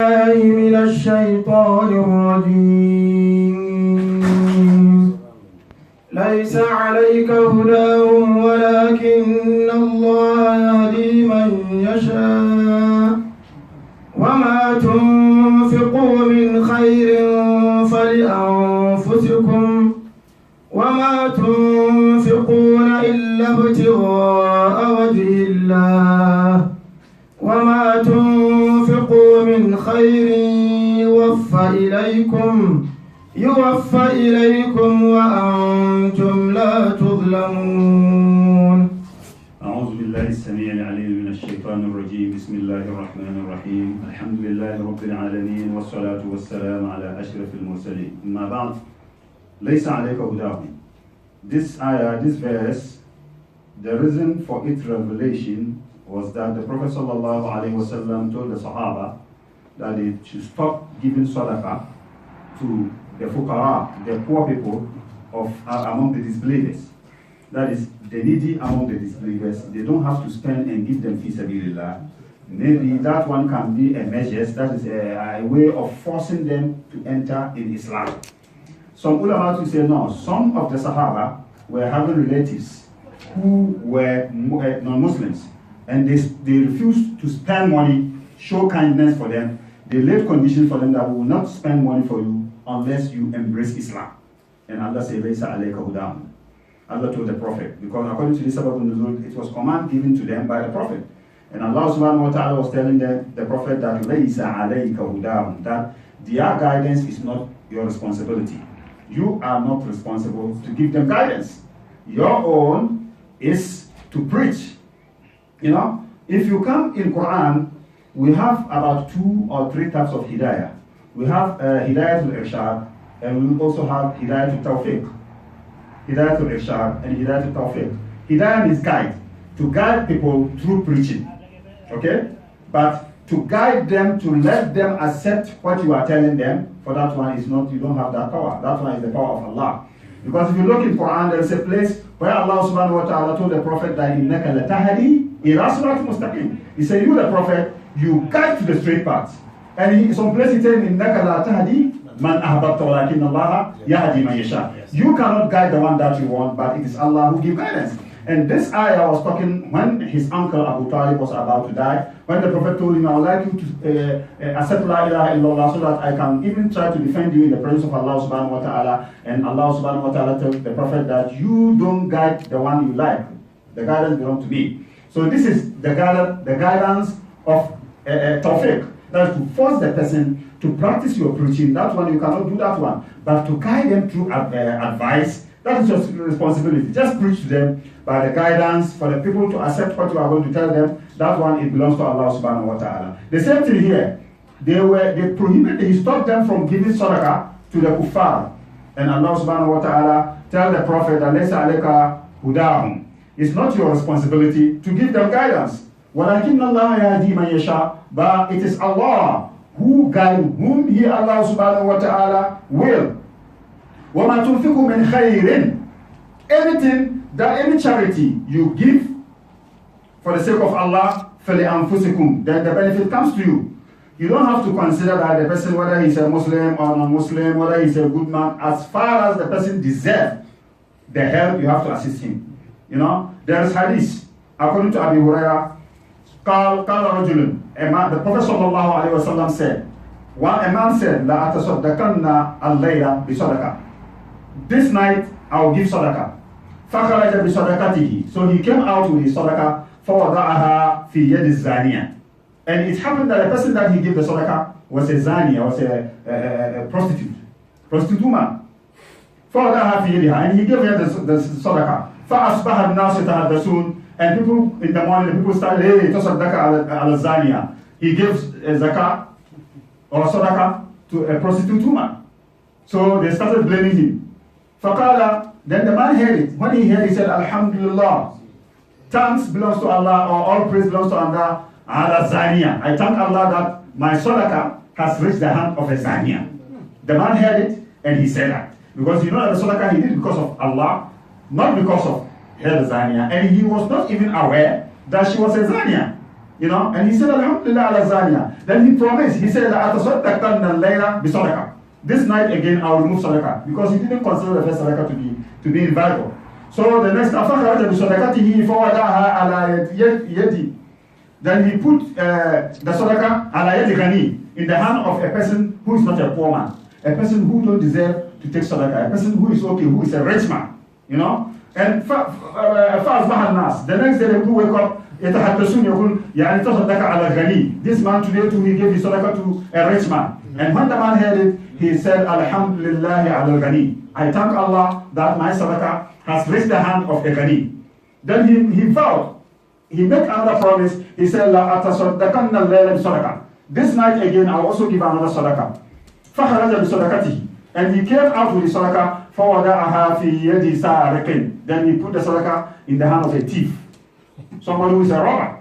من الشيطان الرجيم ليس عليك هداهم ولكن الله يهدي من يشاء وما تنفقوا من خير فلأنفسكم وما تنفقون إلا ابتغاء وجه الله وما تنفقوا من خير يوفى إليكم وأنتم لا تظلمون. أعوذ بالله السميع العليم من الشيطان الرجيم. بسم الله الرحمن الرحيم. الحمد لله رب العالمين والصلاة والسلام على أشرف المرسلين. أما بعد ليس عليك هداهم. This ayah, this verse, the reason for its revelation was that the Prophet ﷺ told the Sahaba that they should stop giving sadaqah to the fuqara, the poor people among the disbelievers. That is, the needy among the disbelievers. They don't have to spend and give them fi sabilillah. Maybe that one can be a measure, that is a way of forcing them to enter in Islam. Some ulama to say no, some of the Sahaba were having relatives who were non-Muslims, and they refused to spend money, show kindness for them. They laid conditions for them that we will not spend money for you unless you embrace Islam. And Allah said, Laysa alayka hudahum. Allah told the Prophet, because according to this sabab al-nuzul, it was command given to them by the Prophet. And Allah subhanahu wa ta'ala was telling the Prophet that Laysa alayka hudahum, that their guidance is not your responsibility. You are not responsible to give them guidance. Your own is to preach. You know, if you come in Quran, we have about 2 or 3 types of hidayah. We have hidayah al-irshad, and we also have hidayah al-tawfiq. Hidayah al-irshad and hidayah al-tawfiq. Hidayah is guide, to guide people through preaching. Okay? But to guide them, to let them accept what you are telling them, for that one is not, you don't have that power. That one is the power of Allah. Because if you look in Quran, there is a place where Allah subhanahu wa ta'ala told the Prophet that إِنَّكَ لَتَهْدِي إِلَىٰ صِرَاطٍ مُسْتَقِيمٍ. He said, you the Prophet, you guide to the straight path. And in some place he said, إِنَّكَ لَا تَهْدِي مَنْ أَحْبَبْتَ وَلَكِنَّ اللَّهَ يَهْدِي مَنْ يَشَاءُ. You cannot guide the one that you want, but it is Allah who gives guidance. And this ayah was talking when his uncle Abu Talib was about to die, when the Prophet told him, I would like you to accept La ilaha illallah so that I can even try to defend you in the presence of Allah subhanahu wa ta'ala. And Allah subhanahu wa ta'ala told the Prophet that you don't guide the one you like. The guidance belongs to me. So this is the guidance of tawfiq. That is to force the person to practice your preaching. That one, you cannot do that one. But to guide them through advice, that is your responsibility. Just preach to them by the guidance for the people to accept what you are going to tell them. That one, it belongs to Allah subhanahu wa ta'ala. The same thing here. He stopped them from giving sadaqah to the kuffar. And Allah subhanahu wa ta'ala tell the Prophet that Laysa alayka hudahum. It's not your responsibility to give them guidance. وَلَكِنَّ اللَّهَ يَهْدِي مَنْ يَشَاءُ. But it is Allah who guides whom He, Allah subhanahu wa ta'ala, will. وَمَا تُنْفِقُوا مِنْ خَيْرٍ. Any charity you give for the sake of Allah, فَلِأَنفُسِكُمْ, then the benefit comes to you. You don't have to consider that the person, whether he's a Muslim or non-Muslim, whether he's a good man, as far as the person deserves the help, you have to assist him. You know, there is hadith, according to Abu Hurairah, the Prophet sallallahu alaihi wasallam said, a man said, لَا أَتَصَدَّقَنَّ اللَّيْلَ بِصَدَقَةٍ. This night I will give sadaqah. فَخَرَجَ بِصَدَقَتِهِ. So he came out with his sadaqah, فَوَضَعَهَا فِي يَدِ الزَّانِيَةِ. And it happened that the person that he gave the sadaqah was a zaniya, was a prostitute woman. فَوَضَعَهَا فِي يَدِهَا. And he gave her the sadaqah. فَأَصْبَحَ النَّاسُ يَتَحَدَّثُونَ. And people in the morning, people started, hey, تَصَدَّقَ عَلَى الزَّانِيَةِ. He gives a zakah or sadaqah to a prostitute woman. So they started blaming him. فَقَالَ. Then the man heard it. When he heard, he said, Alhamdulillah. Thanks belongs to Allah, or all praise belongs to Allah. Ala Zaniya. I thank Allah that my sadaqah has reached the hand of a Zaniya. The man heard it and he said that. Because you know that the sadaqah he did because of Allah, not because of her Zaniya. And he was not even aware that she was a Zaniya. You know, and he said, Alhamdulillah ala zaniya. Then he promised, he said, Atasaddaqanna al-layla bi sadaqah. This night again I will remove sadaqah. Because he didn't consider the first sadaqah to be invaluable. So the next after bi sadaqatihi fawadaha ala yadi. Then he put the sadaqah ala yadi ghani, in the hand of a person who is not a poor man. A person who don't deserve to take sadaqah. A person who is okay, who is a rich man. You know? And the next day they will wake up, يتحدثون يقول يعني تصدق على غني. This man today too, he gave his sadaqah to a rich man. And when the man heard it, he said, Alhamdulillah ala ghani. I thank Allah that my sadaqah has reached the hand of a ghani. Then he vowed, he made another promise. He said, La atasaddaqanna al-layla bi sadaqah. This night again, I will also give another sadaqah. فخرج بصدقته. And he came out with the sadaqah. فوضعها في يد سارق. Then he put the sadaqah in the hand of a thief. Somebody who is a robber.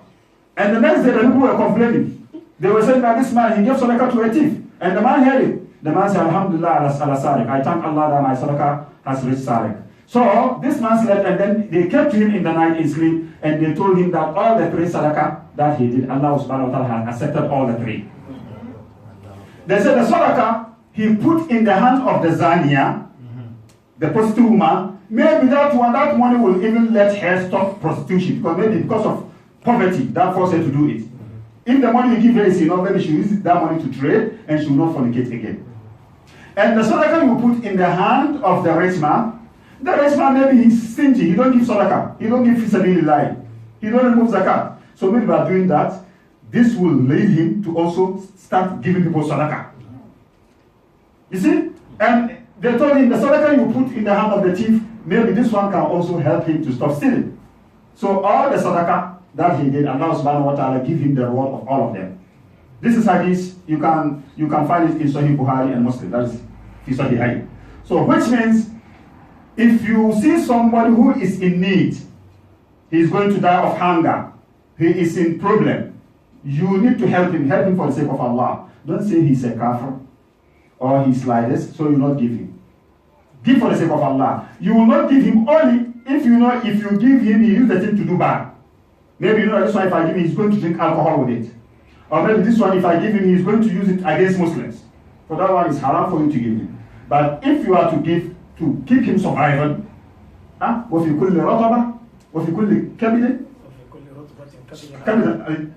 And the next day the people were complaining. They were saying that this man, he gave sadaqah to a thief. And the man heard it. The man said, Alhamdulillah ala sariq. I thank Allah that my sadaqah has reached sariq. So this man slept, and then they kept him in the night in sleep, and they told him that all the three sadaqah that he did, Allah subhanahu wa ta'ala has accepted all the three. They said the sadaqah he put in the hands of the zania, the prostitute woman. Maybe that money will even let her stop prostitution, because maybe because of poverty that forced her to do it. If the money you give her is enough, maybe she will use that money to trade and she will not fornicate again. And the sadaqah you put in the hand of the rich man, maybe he's stingy, he don't give sadaqah, he don't give fisabilillah, he don't remove zakat. So maybe by doing that, this will lead him to also start giving people sadaqah. You see? And they told him the sadaqah you put in the hand of the thief, maybe this one can also help him to stop stealing. So all the sadaqah that he did, Allah subhanahu wa ta'ala give him the reward of all of them. This is hadith, you can find it in Sahih Bukhari and Muslim. That is fi Sahih. So which means, if you see somebody who is in need, he is going to die of hunger, he is in problem, you need to help him for the sake of Allah. Don't say he's a kafir or he's like this, so you not give him. Give for the sake of Allah. You will not give him only if you know if you give him, he use the thing to do bad. Maybe you know this one, if I give him, he's going to drink alcohol with it. Or maybe this one, if I give him, he's going to use it against Muslims. For that one, it's haram for you to give him. But if you are to give, to keep him surviving, وفي كل رطبة وفي كل كبد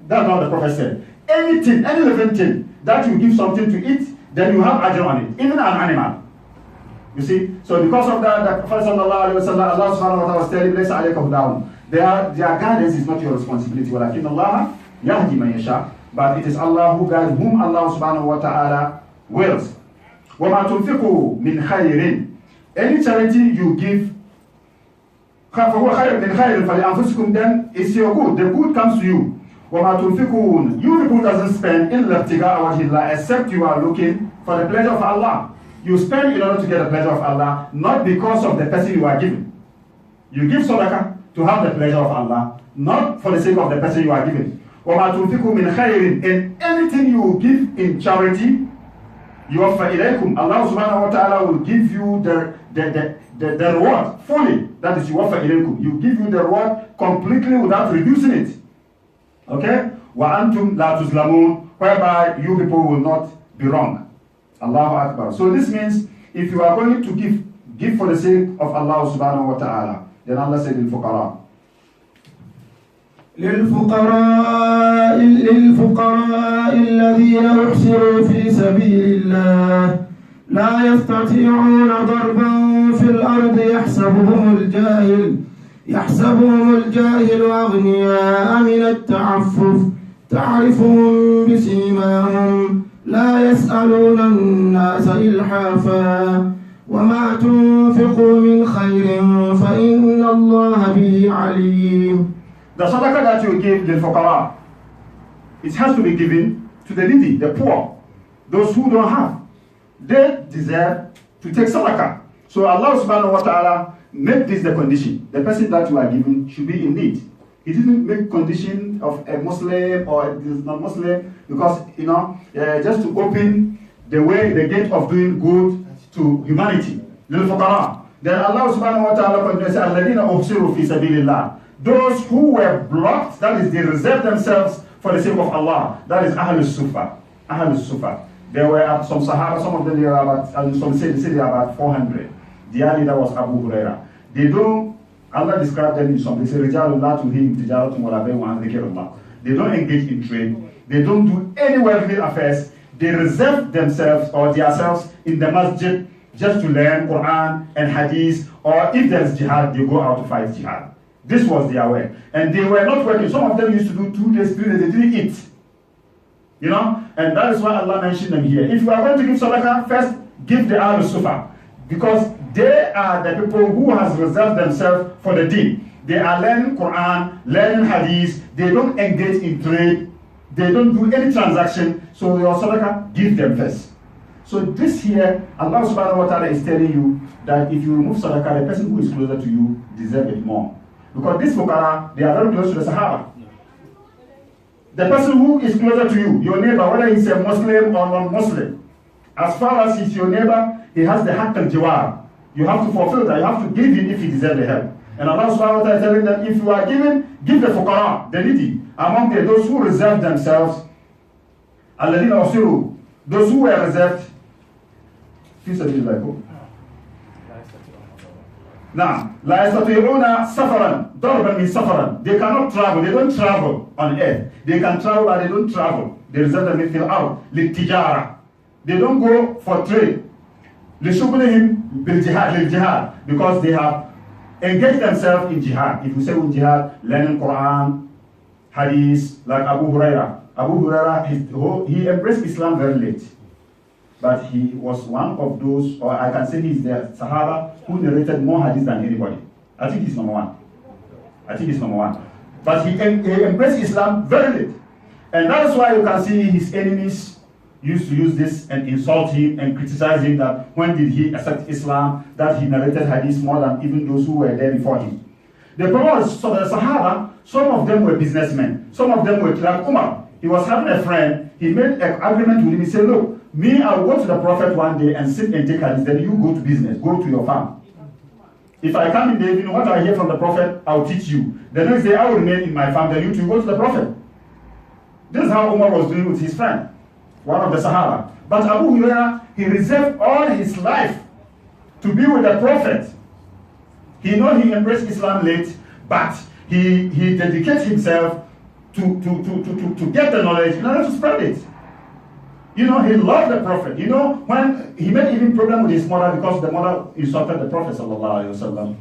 that's what the Prophet said. Anything, any living thing that you give something to eat, then you have ajr on it, even an animal. You see? So because of that, the Prophet sallallahu alaihi wasallam, Allah subhanahu wa ta'ala was telling him, "Laysa alayka hudahum." Their guidance is not your responsibility. وَلَكِنَّ اللَّهَ يَهْدِي مَن يَشَاءُ. But it is Allah who guides whom Allah subhanahu wa ta'ala wills. وَمَا تُنْفِقُوا مِنْ خَيْرٍ. Any charity you give, فَهُوَ خَيْرٌ مِنْ خَيْرٍ فَلِأَنفُسِكُمْ, then it's your good. The good comes to you. وَمَا تُنْفِقُونَ. You people doesn't spend إِلَّا ابْتِغَاءَ وَجْهِ اللَّهِ, except you are looking for the pleasure of Allah. You spend in order to get the pleasure of Allah, not because of the person you are giving. You give sadaqah to have the pleasure of Allah, not for the sake of the person you are giving. وَمَا تُنْفِقُوا مِنْ خَيْرٍ. And anything you give in charity, يُوَفَّ إِلَيْكُمْ. Allah subhanahu wa ta'ala will give you the reward fully. That is يُوَفَّ إِلَيْكُمْ. You give you the reward completely without reducing it. Okay? وَأَنْتُمْ لَا تُظْلَمُونَ. Whereby you people will not be wrong. Allahu Akbar. So this means, if you are going to give for the sake of Allah subhanahu wa ta'ala, then Allah said للفقراء الذين أحصروا في سبيل الله لا يستطيعون ضربا في الأرض يحسبهم الجاهل أغنياء من التعفف تعرفهم بسيماهم لا يسألون الناس إلحافا وما تنفقوا من خير فإن الله به عليم. The sadaqah that you give the fuqara, it has to be given to the needy, the poor, those who don't have. They deserve to take sadaqah. So Allah subhanahu wa ta'ala made this the condition. The person that you are giving should be in need. He didn't make condition of a Muslim or a non-Muslim because, just to open the way, the gate of doing good to humanity. Then Allah subhanahu wa ta'ala said, those who were blocked, that is, they reserved themselves for the sake of Allah. That is Ahlul Sufa. Ahlul Sufa. There were some Sahaba, some of them they were about, and some say they are about 400. Their leader was Abu Huraira. They don't, Allah described them in some, they say, Rijalullah to him, Tijaratun walabai wa dhikrillah. They don't engage in trade. They don't do any worldly affairs. They reserve themselves or themselves in the masjid just to learn Quran and Hadith, or if there's jihad, they go out to fight jihad. This was their way. And they were not working. Some of them used to do 2 days, 3 days, they didn't eat. You know, and that is why Allah mentioned them here. If you are going to give sadaqah, first give the Ahlul Sufa, because they are the people who has reserved themselves for the deen. They are learning Quran, learning Hadith. They don't engage in trade. They don't do any transaction. So your sadaqah, give them first. So this here, Allah subhanahu wa ta'ala is telling you that if you remove sadaqah, the person who is closer to you deserves it more. Because this fuqara, they are very close to the Sahaba. The person who is closer to you, your neighbor, whether he's a Muslim or non-Muslim, as far as he's your neighbor, he has the haqq al-jiwar. You have to fulfill that. You have to give him if he deserves the help. And Allah subhanahu wa ta'ala is telling that if you are giving, give the fuqara, the needy, among those who reserve themselves, alladhina usiru, those who were reserved, now, la yastati'una safaran, darban min safaran. They cannot travel, they don't travel on earth. They can travel, but they don't travel. They reserve them in out, litijara. They don't go for trade. Lishughlihim bil jihad, because they have engaged themselves in jihad. If you say in jihad, learning Quran, Hadith, like Abu Huraira. Abu Huraira, he embraced Islam very late. But he was one of those, or I can say he's the Sahaba who narrated more hadith than anybody. I think he's number one. But he embraced Islam very late. And that's why you can see his enemies used to use this and insult him and criticize him that when did he accept Islam, that he narrated hadith more than even those who were there before him. The problem was, so the Sahaba, some of them were businessmen. Some of them were like Umar. He was having a friend. He made an agreement with him. He said, look, me, I'll go to the Prophet one day and sit and take hadith. Then you go to business, go to your farm. If I come in the evening, what I hear from the Prophet, I'll teach you. The next day, I will remain in my farm. Then you two go to the Prophet. This is how Umar was doing with his friend, one of the Sahaba. But Abu Huraira, he reserved all his life to be with the Prophet. He knows he embraced Islam late, but he dedicates himself to get the knowledge in order to spread it. You know, he loved the Prophet. You know, when he made even problem with his mother because the mother insulted the Prophet sallallahu alaihi wasallam,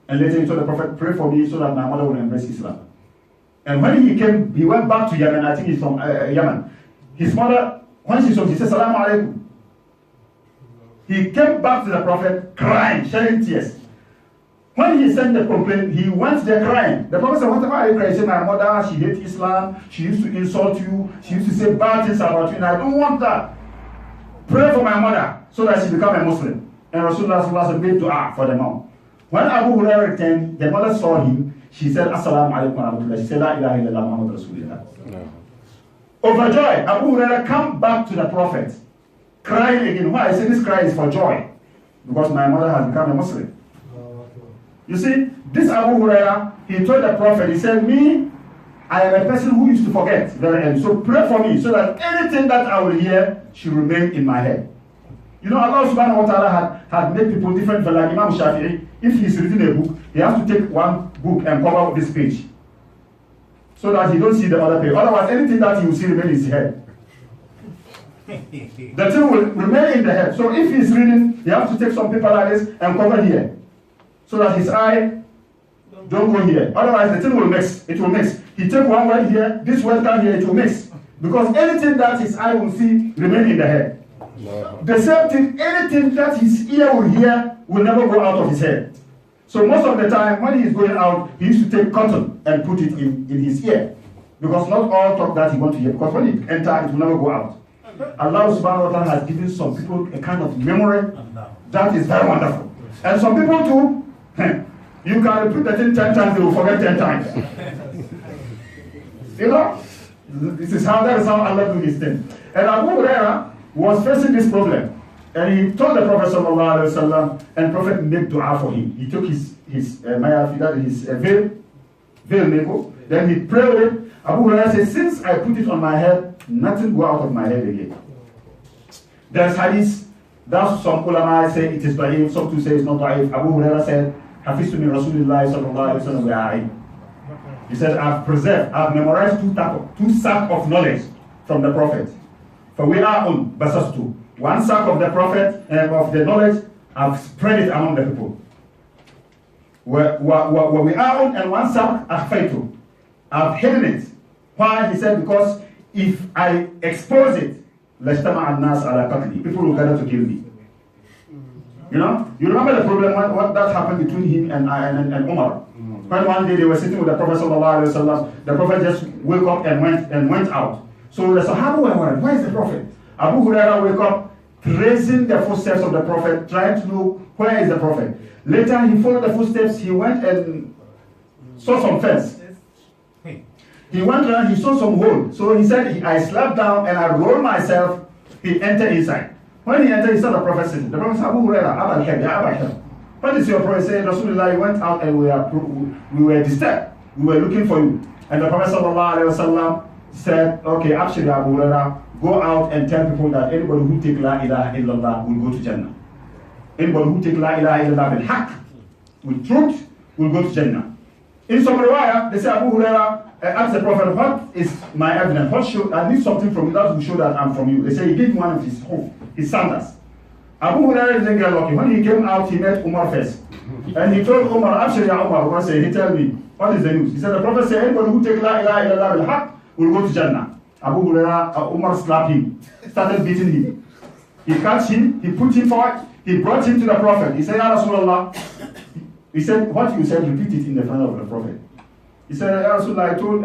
and later he told the Prophet, pray for me so that my mother will embrace Islam. And when he went back to Yemen. I think he's from Yemen. His mother, when she saw him, she said, Salaam alaikum. He came back to the Prophet crying, shedding tears. When he sent the complaint, he went there crying. The Prophet said, what are you crying? He said, my mother, she hates Islam. She used to insult you. She used to say bad things about you. And I don't want that. Pray for my mother so that she become a Muslim. And Rasulullah made dua for them all. When Abu Hurairah returned, the mother saw him. She said, Assalamu alaikum wa rahmatullah. She said, La ilaha illallah Muhammad Rasulullah. No. Overjoyed, Abu Hurairah come back to the Prophet, crying again. Why? I say this cry is for joy. Because my mother has become a Muslim. You see, this Abu Hurairah, he told the Prophet, he said, me, I am a person who used to forget very early. So pray for me so that anything that I will hear should remain in my head. You know, Allah subhanahu wa ta'ala had made people different. Like Imam Shafi'i, if he's reading a book, he has to take one book and cover this page so that he don't see the other page. Otherwise, anything that he will see remain in his head. The thing will remain in the head. So if he's reading, he has to take some paper like this and cover here, so that his eye don't go here. Otherwise, the thing will mix. It will mix. He take one word here, this word down here, it will mix. Because anything that his eye will see remain in the head. The same thing, anything that his ear will hear will never go out of his head. So most of the time, when he is going out, he used to take cotton and put it in his ear. Because not all talk that he wants to hear. Because when it enters, it will never go out. Allah subhanahu wa ta'ala has given some people a kind of memory that is very wonderful. And some people too, you can repeat the thing 10 times, they will forget 10 times. You know? That is how Allah do his thing. And Abu Hurairah was facing this problem. And he told the Prophet sallallahu alaihi wasallam, and the Prophet made dua for him. He took his veil, then he prayed it. Abu Hurairah says, since I put it on my head, nothing go out of my head again. There's hadith that some ulama say it is da'if, some to say it's not da'if. Abu Hurairah said, Hafiztu min Rasulillah sallallahu alayhi wa sallam bi'a'in. He said, I've memorized two sacks of knowledge from the Prophet. For we are on basastu. One sack of the Prophet, of the knowledge, I've spread it among the people. We are on, and one sack, akhfaytu. I've hidden it. Why? He said, because if I expose it, people will gather to kill me. You know? You remember the problem, what that happened between him and Umar? When one day they were sitting with the Prophet sallallahu alaihi wasallam, the Prophet just woke up and went out. So the Sahaba were worried, where is the Prophet? Abu Hurairah woke up, tracing the footsteps of the Prophet, trying to know where is the Prophet. Later he followed the footsteps, he went and saw some fence. He went around, he saw some hole. So he said, I slept down and I rolled myself. He entered inside. When he entered, he saw the Prophet sitting. The Prophet said, Abu Hurairah, Abal Heb, Ya Abal Heb. What is your Prophet saying? Rasulullah went out and we were disturbed. We were looking for you. And the Prophet sallallahu alaihi wasallam said, okay, actually Abu Hurairah, go out and tell people that anybody who take La ilaha illallah will go to Jannah. Anybody who take La ilaha illallah bil haqq, with truth, will go to Jannah. In some riwayah, they say Abu Hurairah asked the Prophet, what is my evidence? I need something from you that will show that I'm from you. They say he gave one of his sandals. Abu Hurairah didn't get lucky. When he came out, he met Umar first. And he told Umar, Abshir ya Umar. Umar said, he told me, what is the news? He said, the Prophet said, anybody who take La ilaha illallah bil haqq will go to Jannah. Abu Hurairah, Umar slapped him, started beating him. He catch him, he put him forward, he brought him to the Prophet. He said, Ya Rasulullah. He said, what you said, repeat it in the front of the Prophet. He said, Ya Rasulullah, I told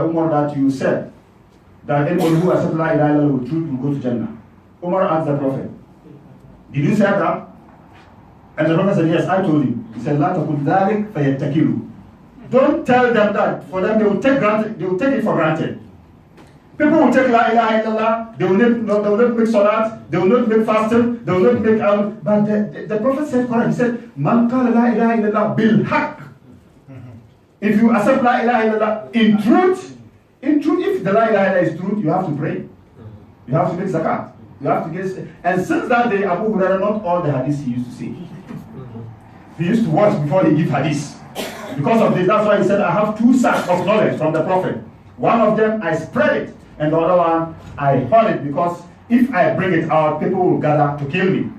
Umar that you said that anybody who accepts La ilaha illallah with truth will go to Jannah. Umar asked the Prophet, did you say that? And the Prophet said, yes, I told him. He said, La taqul dhalik fayattakilu. Don't tell them that. For them, they will take it for granted. People will take La ilaha illallah, they will not make salat, they will not make fasting, they will not make but the Prophet said, correct, he said, Man qala la ilaha illallah bil haqq. If you accept La ilaha illallah in truth, if the La ilaha illallah is truth, you have to pray. You have to make zakat. You have to get, and since that day, Abu Hurairah, not all the hadiths he used to say. He used to watch before he give hadith. Because of this, that's why he said, I have two sacks of knowledge from the Prophet. One of them, I spread it. And the other one, I hold it, because if I bring it out, people will gather to kill me.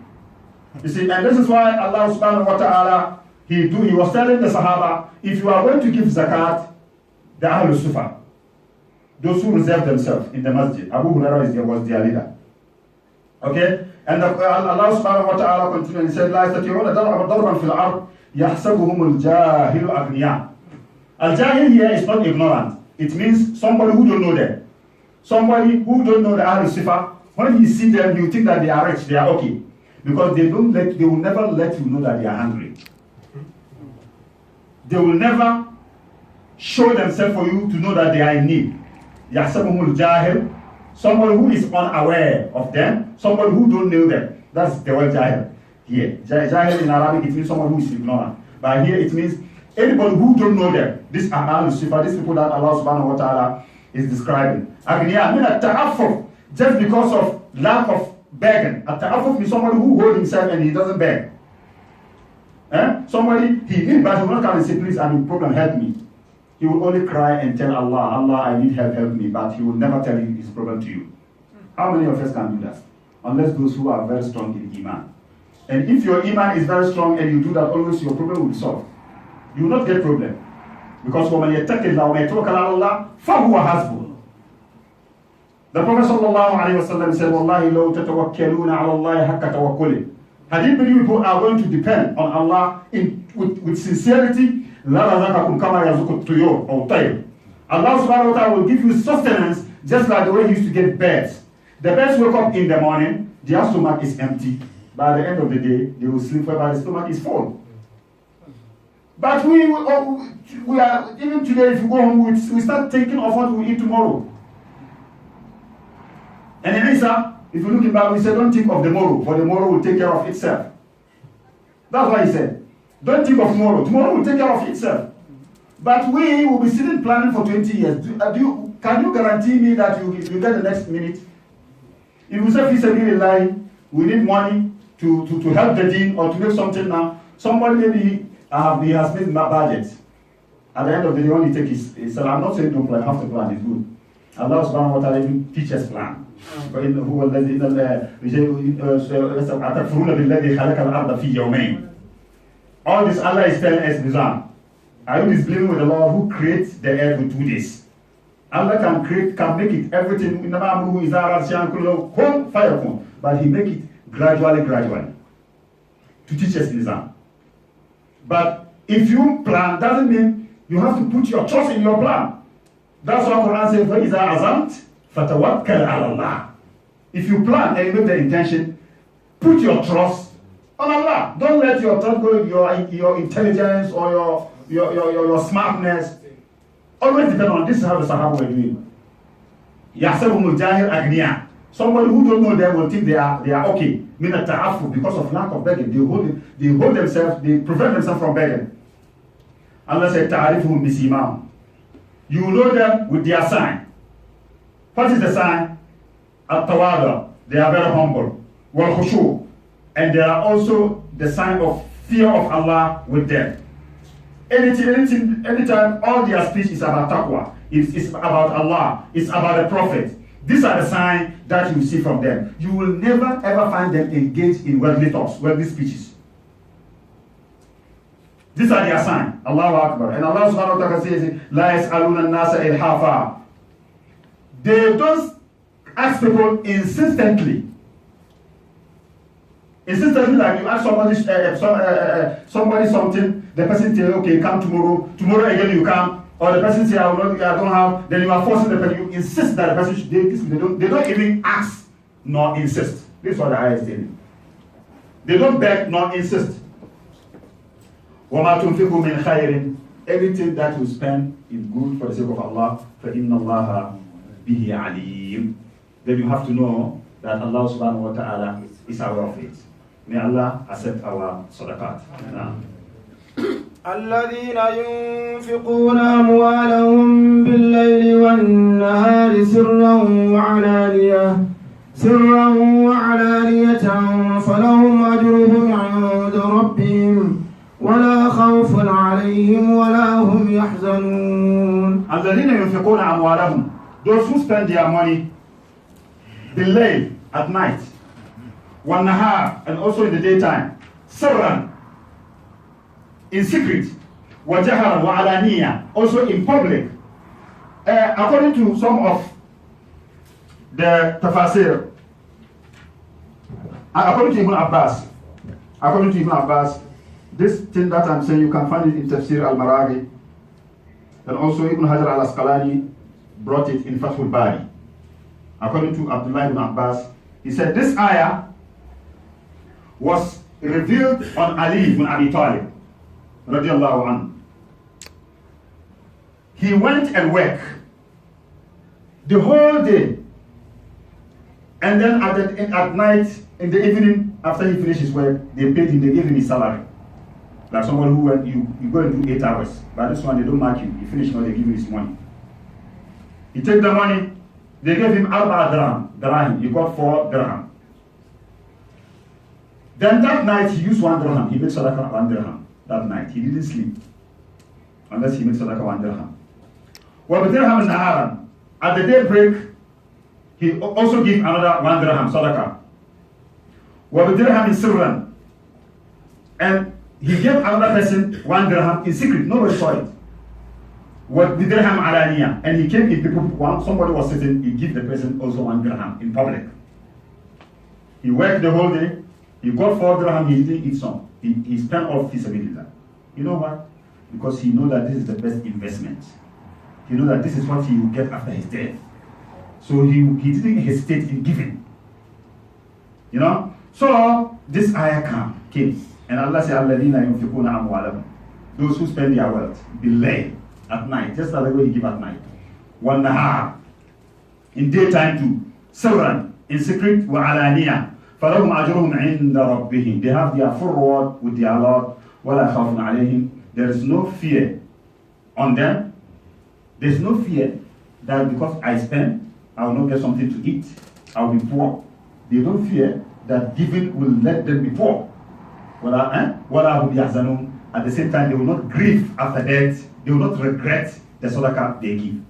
You see, and this is why Allah subhanahu wa ta'ala, he was telling the Sahaba, if you are going to give zakat, the Ahlul Sufa, those who reserve themselves in the masjid, Abu Hurairah was their leader. Okay? And Allah subhanahu wa ta'ala continued and said, La yastati'una darban fil ard, yahsabuhum al-jahilu aghniya. Al-jahil here is not ignorant. It means somebody who don't know them. Somebody who don't know the Ahlul Sifa, when you see them, you think that they are rich, they are okay. Because they will never let you know that they are hungry. They will never show themselves for you to know that they are in need. Yahsabuhumul jahil, somebody who is unaware of them, somebody who don't know them. That's the word jahil here. Jahil in Arabic, it means someone who is ignorant. But here it means anybody who don't know them. These are Ahlul Sifa, these people that Allah subhanahu wa ta'ala is describing. Agniya, mean at-ta'affuf, just because of lack of begging. At-ta'affuf means somebody who holds himself and he doesn't beg. Somebody, he needs, but he will not come and say, please, I'm in problem, help me. He will only cry and tell Allah, Allah, I need help, help me, but he will never tell his problem to you. How many of us can do that? Unless those who are very strong in Iman. And if your Iman is very strong and you do that, always your problem will be solved. You will not get problem. Because وَمَنْ يَتَّقِ اللَّهَ وَمَنْ يَتَوَكَّلْ عَلَى اللَّهِ فَهُوَ حَسْبُهُ. The Prophet sallallahu alayhi wa sallam said, وَاللَّهِ لَوْ تَتَوَكَّلُونَ عَلَى اللَّهِ حَقَّ تَوَكُّلِهِ. Had you believe people are going to depend on Allah with sincerity, Allah subhanahu wa ta'ala will give you sustenance just like the way he used to get birds. The birds wake up in the morning, their stomach is empty. By the end of the day, they will sleep whereby the stomach is full. But we are, even today, if you go home, we start thinking of what we eat tomorrow. And in Isa, if you look in the Bible, he said, don't think of the morrow, for the morrow will take care of itself. That's why he said, don't think of tomorrow. Tomorrow will take care of itself. But we will be sitting planning for 20 years. Can you guarantee me that you get the next minute? If we say, we need money to help the deen or to make something now, somebody maybe he has made my budget. At the end of the day, only take his I'm not saying don't plan, have to plan, it's good. Allah subhanahu wa ta'ala even teaches plan. هو الذي أتكفرون بالذي خلق الأرض في يومين. All this Allah is telling us, Nizam. Are you disbelieving with the Lord who creates the earth with 2 days? Allah can make it everything. But He make it gradually. To teach us Nizam. But if you plan, doesn't mean you have to put your trust in your plan. That's what Quran says, فَإِذَا عَزَمْتَ فَتَوَكَّلْ عَلَى اللَّهِ. If you plan and you make the intention, put your trust on Allah. Don't let your trust go in your intelligence or your smartness. Always depend on this is how the Sahaba were doing. يَحْسَبُهُمُ الْجَاهِلُ أَغْنِيَاءَ. Somebody who don't know them will think they are okay. مِنَ التَّعَفُّ, because of lack of begging. They hold themselves, they prevent themselves from begging. Allah said, تَعْرِفُهُمْ بِسِيمَاهُمْ. You know them with their sign. What is the sign? At-tawada. They are very humble. Wal-khushu. And there are also the sign of fear of Allah with them. Anytime, all their speech is about taqwa. It's about Allah. It's about the Prophet. These are the signs that you see from them. You will never ever find them engaged in worldly talks, worldly speeches. These are their signs. Allahu Akbar. And Allah subhanahu wa ta'ala says, La yas'aluna an-nasa ilhafa. They don't ask people insistently. Insistently, like you ask somebody something, the person says, okay, come tomorrow. Tomorrow again you come. Or the person says, I don't have. Then you are forcing the person. You insist that the person should do this. They don't even ask nor insist. This is what the ayah is saying. They don't beg nor insist. وَمَا تُنْفِقُوا مِنْ خَيْرٍ. Everything that you spend is good for the sake of Allah. فَإِنَّ اللَّهَ بِهِ عَلِيمٌ. Then you have to know that Allah subhanahu wa ta'ala is aware of it. May Allah accept our sadaqat. الذين ينفقون أموالهم بالليل والنهار سرا وعلانية فلهم أجرهم عند ربهم ولا خوف عليهم ولا هم يحزنون. الذين ينفقون أموالهم, those who spend their money بالليل, at night, والنهار, and also in the daytime, سرا, in secret, وجهرا وعلانية, also in public. According to some of the tafasir, according to Ibn Abbas, this thing that I'm saying, you can find it in Tafsir al-Maraghi, and also Ibn Hajar al-Asqalani brought it in Fathul Bari. According to Abdullah ibn Abbas, he said this ayah was revealed on Ali ibn Abi Talib, radiallahu anhu. He went and worked the whole day, and then at night, in the evening, after he finished his work, they paid him, they gave him his salary. Like someone who went, you go and do 8 hours, but this one they don't mark you, you finish now, they give you his money. He take the money, they gave him Arba dirham, he got 4 dirham. Then that night he used 1 dirham, he made sadaqah 1 dirham. That night, he didn't sleep, unless he made sadaqah 1 dirham. Well, dirham naharan, at the daybreak, he also gave another 1 dirham sadaqah. Well, dirham is sirran, and he gave another person 1 dirham in secret, nobody saw it. What with dirham alaniya, and he came in people, somebody was sitting, he gave the person also 1 dirham in public. He worked the whole day, he got 4 dirham, he didn't eat some. He spent all his ability. You know why? Because he knows that this is the best investment. He knows that this is what he will get after his death. So he didn't hesitate in giving. You know? So this ayah came. And Allah said, Alladina yunfiquna amwalahum. Those who spend their wealth, bilay, at night, just like the way he give at night. Wan nahar, in daytime too. Sirran, in secret, wa alaniya. فَلَهُمْ أَجْرُهُمْ عِنْدَ رَبِّهِمْ. They have their full reward with their Lord. وَلَا خَوْفٌ عَلَيْهِمْ. There is no fear on them. There's no fear that because I spend, I will not get something to eat. I will be poor. They don't fear that giving will let them be poor. At the same time, they will not grieve after death. They will not regret the sadaqah they give.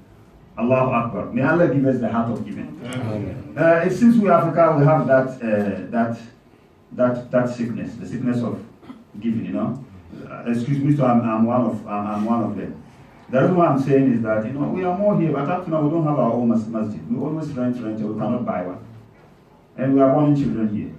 Allahu Akbar. May Allah give us the heart of giving. Since we Africa, we have that sickness, the sickness of giving. You know. Excuse me, so I'm one of them. The reason why I'm saying is that we are more here, but up to now we don't have our own masjid. We always rent, we cannot buy one, and we are born children here.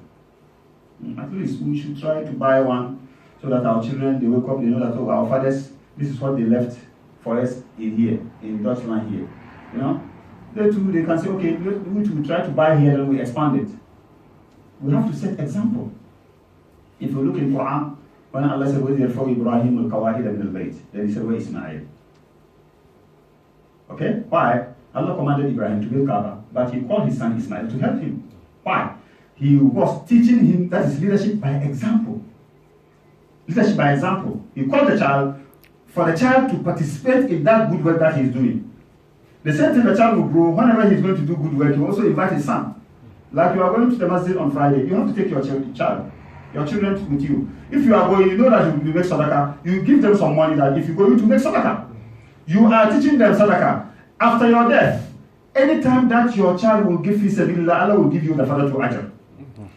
At least we should try to buy one, so that our children, they wake up, they know that our fathers, this is what they left for us in Deutschland here. They too, they can say, okay, we try to buy here and we expand it. We have to set example. If you look in Quran, when Allah said, وَإِذْ يَرْفَعُ إِبْرَاهِيمُ الْقَوَاعِدَ مِنَ الْبَيْتِ, then he said, where Ismail? Okay, why? Allah commanded Ibrahim to build Kaaba, but he called his son Ismail to help him. Why? He was teaching him that is leadership by example. Leadership by example. He called the child for the child to participate in that good work that he's doing. The same thing, the child will grow. Whenever he's going to do good work, he also invite his son. Like you are going to the masjid on Friday, you have to take your child, your children with you. If you are going, you know that you make sadaqah, you give them some money that if you go, you to make sadaqah. You are teaching them sadaqah. After your death, anytime that your child will give fi sabilillah, Allah will give you the father to ajr.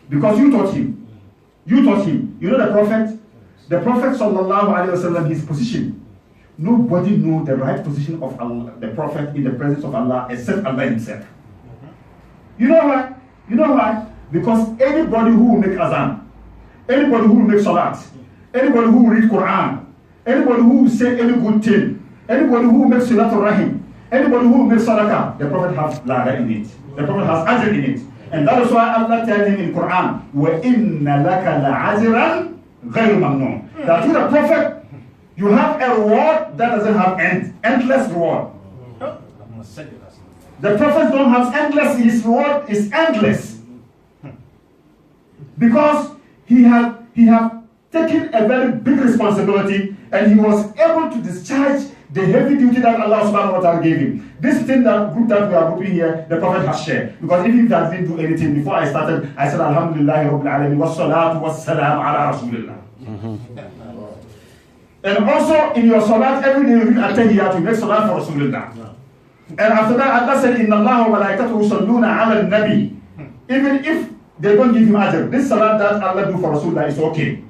Because you taught him. You taught him. You know the Prophet? The Prophet sallallahu alaihi wasallam, his position. Nobody knows the right position of Allah, the Prophet in the presence of Allah except Allah himself. You know why? You know why? Because anybody who will make azan, anybody who will make salat, anybody who will read Quran, anybody who will say any good thing, anybody who will make silatul rahim, anybody who will make sadaqah, the Prophet has lada in it. The Prophet has ajr in it. And that is why Allah tells him in Quran, وَإِنَّ لَكَ لَعَجْرًا غَيْرُ مَمْنُونَ. That you, the Prophet, you have a reward that doesn't have end, endless reward. The Prophet don't have endless, his reward is endless. Because he have taken a very big responsibility and he was able to discharge the heavy duty that Allah subhanahu wa ta'ala gave him. This thing, that group that we are grouping here, the Prophet has shared. Because even if that didn't do anything, before I started, I said, Alhamdulillah, Rabbil Alameen, wa salatu wa salam ala Rasulillah. And also, in your salat, every day you read at-tahiyyat, you make salat for Rasulullah. And after that, Allah said, Inna Allah wa malaikatahu yusalluna ala nabi. Even if they don't give him ajr, this salat that Allah do for Rasulullah is okay.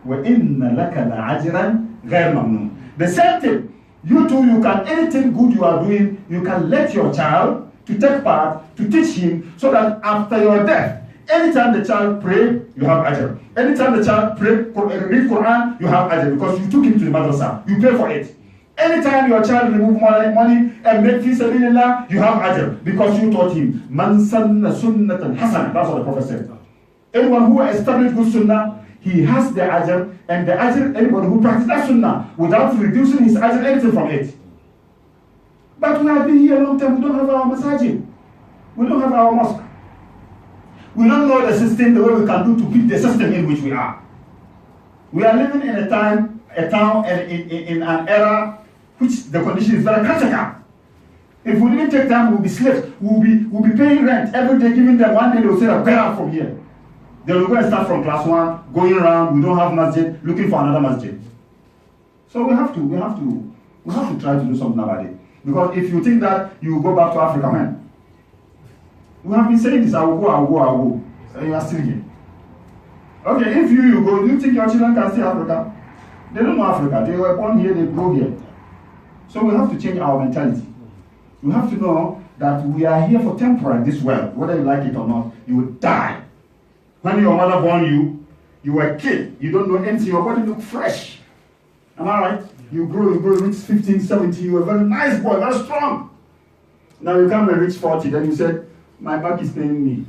وَإِنَّ لَكَ لَعَجْرًا غَيْرْ مَمْنُونَ. The same thing. You too, you can, anything good you are doing, you can let your child to take part, to teach him, so that after your death, anytime the child pray, you have ajr. Anytime the child pray, read Quran, you have ajr, because you took him to the madrasa, you pay for it. Anytime your child remove money and make fi sabilillah, you have ajr, because you taught him. Man sanna sunnatan hasan. That's what the Prophet said. Anyone who established good sunnah, he has the ajr, and the ajr, anybody who practices that sunnah without reducing his ajr anything from it. But we have been here a long time, we don't have our masajid. We don't have our mosque. We don't know the system, the way we can do to beat the system in which we are. We are living in a town, and in an era which the condition is very critical. If we didn't take time, we'll be slaves. We'll be paying rent every day, giving them one day, they'll say, get out from here. They will go and start from class 1, going around, we don't have masjid, looking for another masjid. So we have to try to do something about it. Because if you think that you will go back to Africa, man, we have been saying this, I will go, and you are still here. Okay, if you go, do you think your children can stay in Africa? They don't know Africa, they were born here, they grow here. So we have to change our mentality. You have to know that we are here for temporary, this world, whether you like it or not, you will die. When your mother born you, you were a kid, you don't know anything, your body look fresh. Am I right? You grow, reach 15, 17, you were a very nice boy, very strong. Now you come and reach 40, then you said, my back is paining me.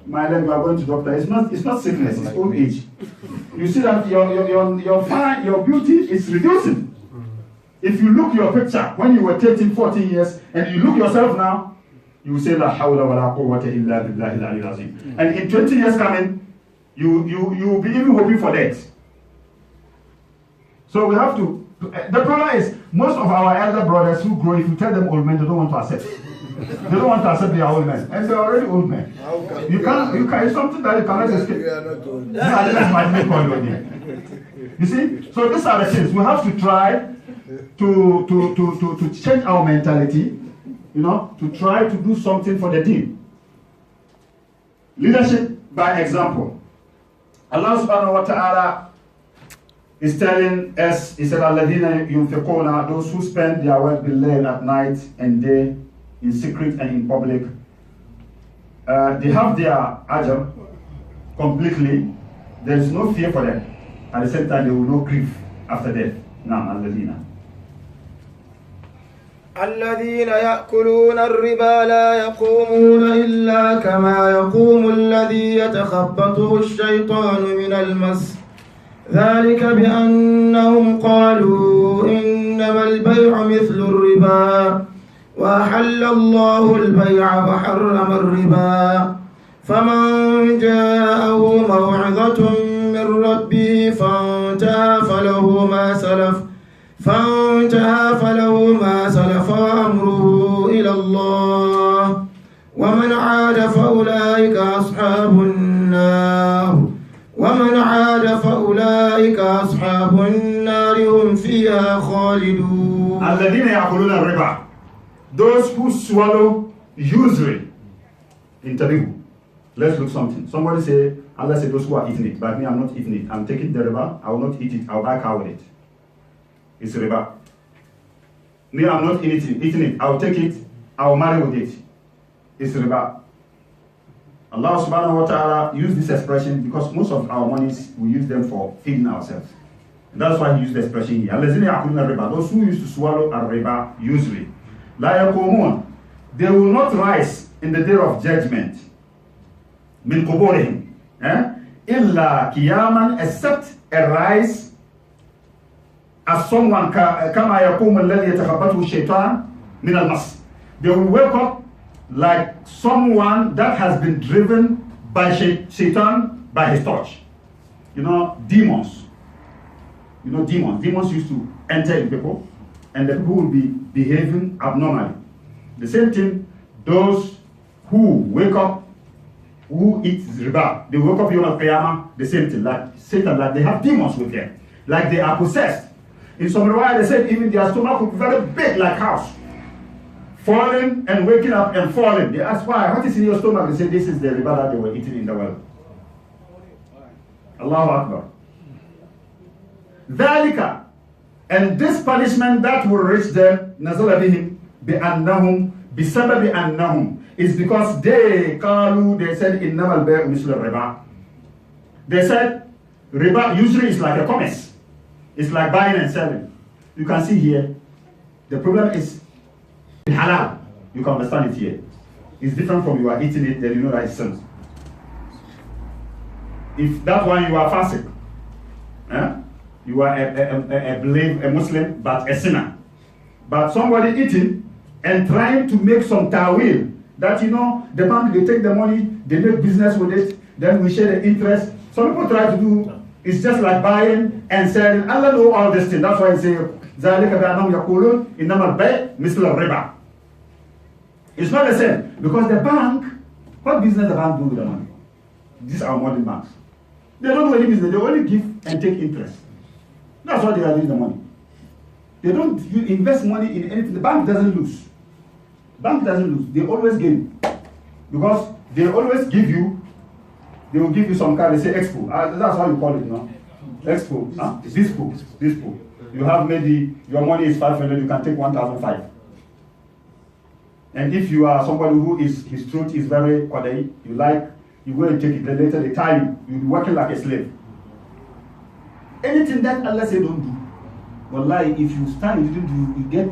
My leg, we are going to doctor. It's not sickness, it's old age. You see that your beauty is reducing. If you look your picture when you were 13, 14 years, and you look yourself now, you will say, La hawla wa la quwwata illa billahi al-aliyyil azim. And in 20 years coming, you will be even hoping for that. So we have to, the problem is, most of our elder brothers who grow, if you tell them old men, they don't want to accept. They don't want to accept they are old men, and they're already old men. You can. It's something that you cannot escape. We are not old. That's my name on your name. You see, so these are the things we have to try to change our mentality. You know, to try to do something for the team. Leadership by example. Allah subhanahu wa ta'ala is telling us, he said, Alladhina yunfiquna, those who spend their wealth bil-layl at night and day, in secret and in public, they have their ajr completely. There is no fear for them. At the same time, they will not grieve after death. Now, Alladhina. الذين يأكلون الربا لا يقومون إلا كما يقوم الذي يتخبطه الشيطان من المس ذلك بأنهم قالوا إنما البيع مثل الربا وأحل الله البيع وحرم الربا فمن جاءه موعظة من ربه فانتهى فله ما سلف وأمره إلى الله ومن عاد فأولئك أصحاب النار هم فيها خالدون. الذين يأكلون الربا, those who swallow usury. Interview. Let's look something. Somebody say, Allah said those who are eating it, but me, I'm not eating it. I'm taking the riba. I will not eat it. I'll buy cow with it. It's riba. Me, I'm not eating it. I'll take it. I'll marry with it. It's riba. Allah subhanahu wa ta'ala used this expression because most of our monies, we use them for feeding ourselves. And that's why he used the expression here. Those who used to swallow a riba usually. La yaqumun, they will not rise in the day of judgment. Min quburihim. Illa qiyaman, except a rise as someone kama yaqumu alladhi yatakhabbathu shaitan min al-mas. They will wake up like someone that has been driven by Satan by his touch. You know, demons. You know, demons used to enter in people, and the people will be behaving abnormally. The same thing, those who wake up, who eat riba, they wake up Yom Al-Qiyamah, the same thing, like Satan, like they have demons with them, like they are possessed. In some riwayah, they said even their stomach will be very big, like house. Falling and waking up and falling. They ask why, what is in your stomach? They say this is the riba that they were eating in the world. Allahu Akbar. Dhalika, and this punishment that will reach them, nazala bihim bi'annahum, bisababi annahum, is because they said innamal bay'u mislu riba. They said riba usually is like a commerce. It's like buying and selling. You can see here, the problem is halal. You can understand it here. It's different from you are eating it, then you know that it's sin. If that one you are fasting, you are a Muslim, but a sinner. But somebody eating and trying to make some ta'wil, that you know, the bank, they take the money, they make business with it, then we share the interest. Some people try to do, it's just like buying and selling. Allah knows all this thing. That's why he says, ذَلِكَ بِأَنَّهُمْ يَقُولُونَ إِنَّمَا الْبَيْعُ مِثْلُ الرِّبَا. It's not the same, because the bank, what business the bank do with the money? These are modern banks. They don't do any business, they only give and take interest. That's why they are doing the money. They don't invest money in anything. The bank doesn't lose. Bank doesn't lose. They always gain. Because they always give you, they will give you some kind, they say expo. That's how you call it now. Expo. Dispo. You have maybe, your money is 500, you can take 1,500. And if you are somebody who is, his throat is very kwadai, you go and take it, then later they tie you, you'll be working like a slave. Anything that Allah say don't do, wallahi, if you stand, you didn't do, you get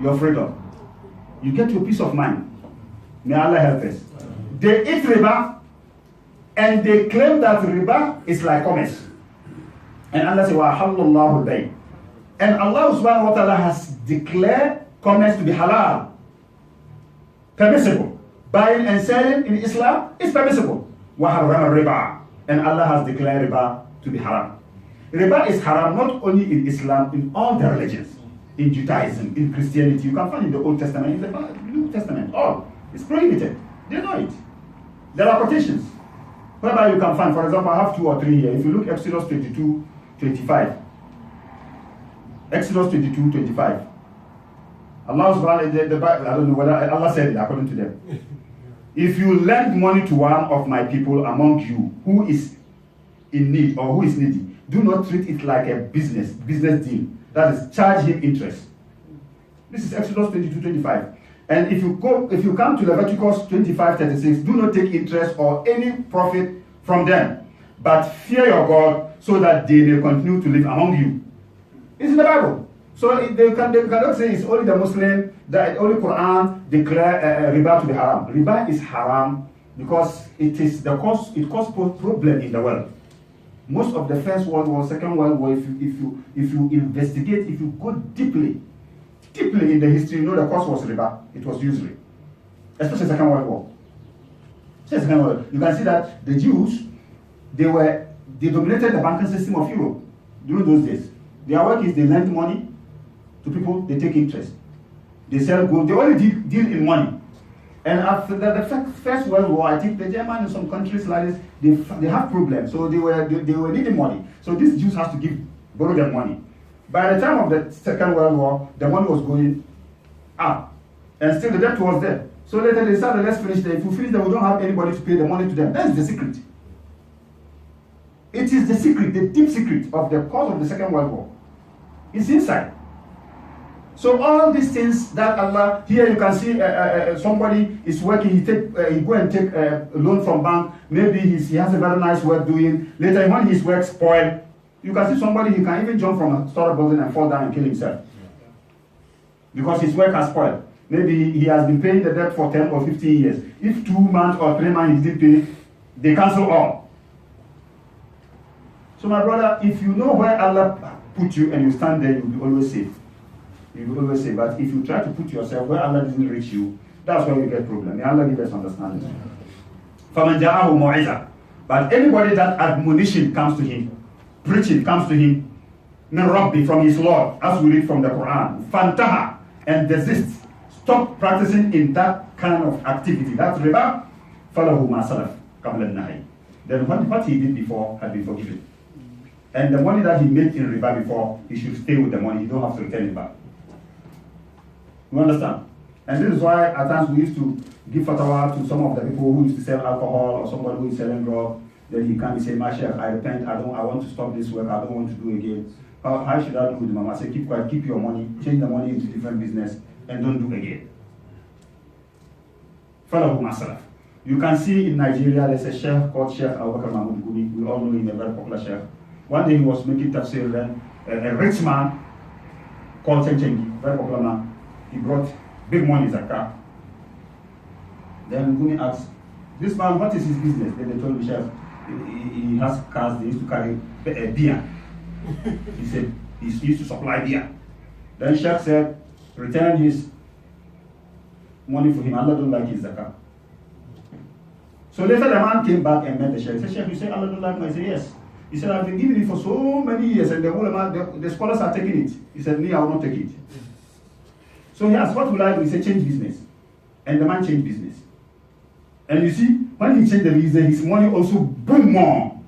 your freedom. You get your peace of mind. May Allah help us. They eat riba, and they claim that riba is like commerce. And Allah says, وَأَحَلَّ اللَّهُ الْبَيْعَ. And Allah subhanahu wa ta'ala has declared commerce to be halal. Permissible. Buying and selling in Islam is permissible. وَحَرَّمَ الرِّبَا. And Allah has declared riba to be haram. Riba is haram not only in Islam, in all the religions. in Judaism, in Christianity. You can find in the Old Testament, in the New Testament. All. It's prohibited. They know it. There are quotations whereby you can find, for example, I have 2 or 3 here. If you look Exodus 22, 25. Exodus 22, 25. Allah subhanahu the Bible, I don't know whether Allah said it according to them. If you lend money to one of my people among you who is in need or who is needy, do not treat it like a business deal. That is, charge him interest. This is Exodus 22, 25. And if you come to Leviticus 25, 36, do not take interest or any profit from them, but fear your God so that they may continue to live among you. It's in the Bible. So they cannot say it's only the Muslim, that only Quran declare riba to be haram. Riba is haram because it causes problem in the world. Most of the First World War, Second World War, if you investigate, if you go deeply in the history, you know the cause was riba. It was usury, especially Second World War. You can see that the Jews, they dominated the banking system of Europe during those days. Their work is they lend money to people, they take interest. They sell gold, they only deal in money. And after the First World War, I think the Germans in some countries like this, they have problems. So they were needing money. So these Jews have to borrow them money. By the time of the Second World War, the money was going up. And still the debt was there. So later they said, let's finish that. If we finish that, we don't have anybody to pay the money to them. That's the secret. It is the secret, the deep secret of the cause of the Second World War. It's inside. So all these things that Allah, here you can see somebody is working, he go and take a loan from bank, maybe he has a very nice work doing, later when his work spoiled, you can see somebody, he can even jump from a storage building and fall down and kill himself. Because his work has spoiled. Maybe he has been paying the debt for 10 or 15 years. If 2 months or 3 months he didn't pay, they cancel all. So my brother, if you know where Allah put you and you stand there, you'll be always safe. You will always say, but if you try to put yourself where Allah doesn't reach you, that's where you get problem. May Allah give us understanding. فَمَنْ جَاءَهُ مَوْعِظَةٌ. But anybody that admonition comes to him, preaching comes to him, مِنْ رَبِّ, from his Lord, as we read from the Quran, فَانْتَهَا, and desist, stop practicing in that kind of activity, that's riba, فَلَهُ مَا سَلَفْ قَبْلَ النَّهِي. Then what he did before had been forgiven. And the money that he made in riba before, he should stay with the money, he don't have to return it back. You understand? And this is why at times we used to give fatwa to some of the people who used to sell alcohol or somebody who is selling drugs. Then he can say, Mashiach, I repent, I want to stop this work, I don't want to do again. How should I do with Mama? I say, keep quiet, keep your money, change the money into different business, and don't do again. Follow Masalaf. You can see in Nigeria, there's a sheikh called Sheikh Abu Bakr Mahmoud Gumi. We all know him, a very popular sheikh. One day he was making tafsir, then a rich man called Chenchengi, very popular man. He brought big money zakah. Then Gumi asked, this man, what is his business? Then they told me, Chef, he has cars, they used to carry beer. He said, he used to supply beer. Then Sheikh said, return his money for him. Allah don't like his zakah. So later the man came back and met the Sheikh. He said, Sheikh, you say Allah don't like me? I said, yes. He said, I've been giving it for so many years and the whole amount, the scholars are taking it. He said, me, I will not take it. So he asked, what will I do? He said, change business. And the man changed business. And you see, when he changed the business, his money also boom more.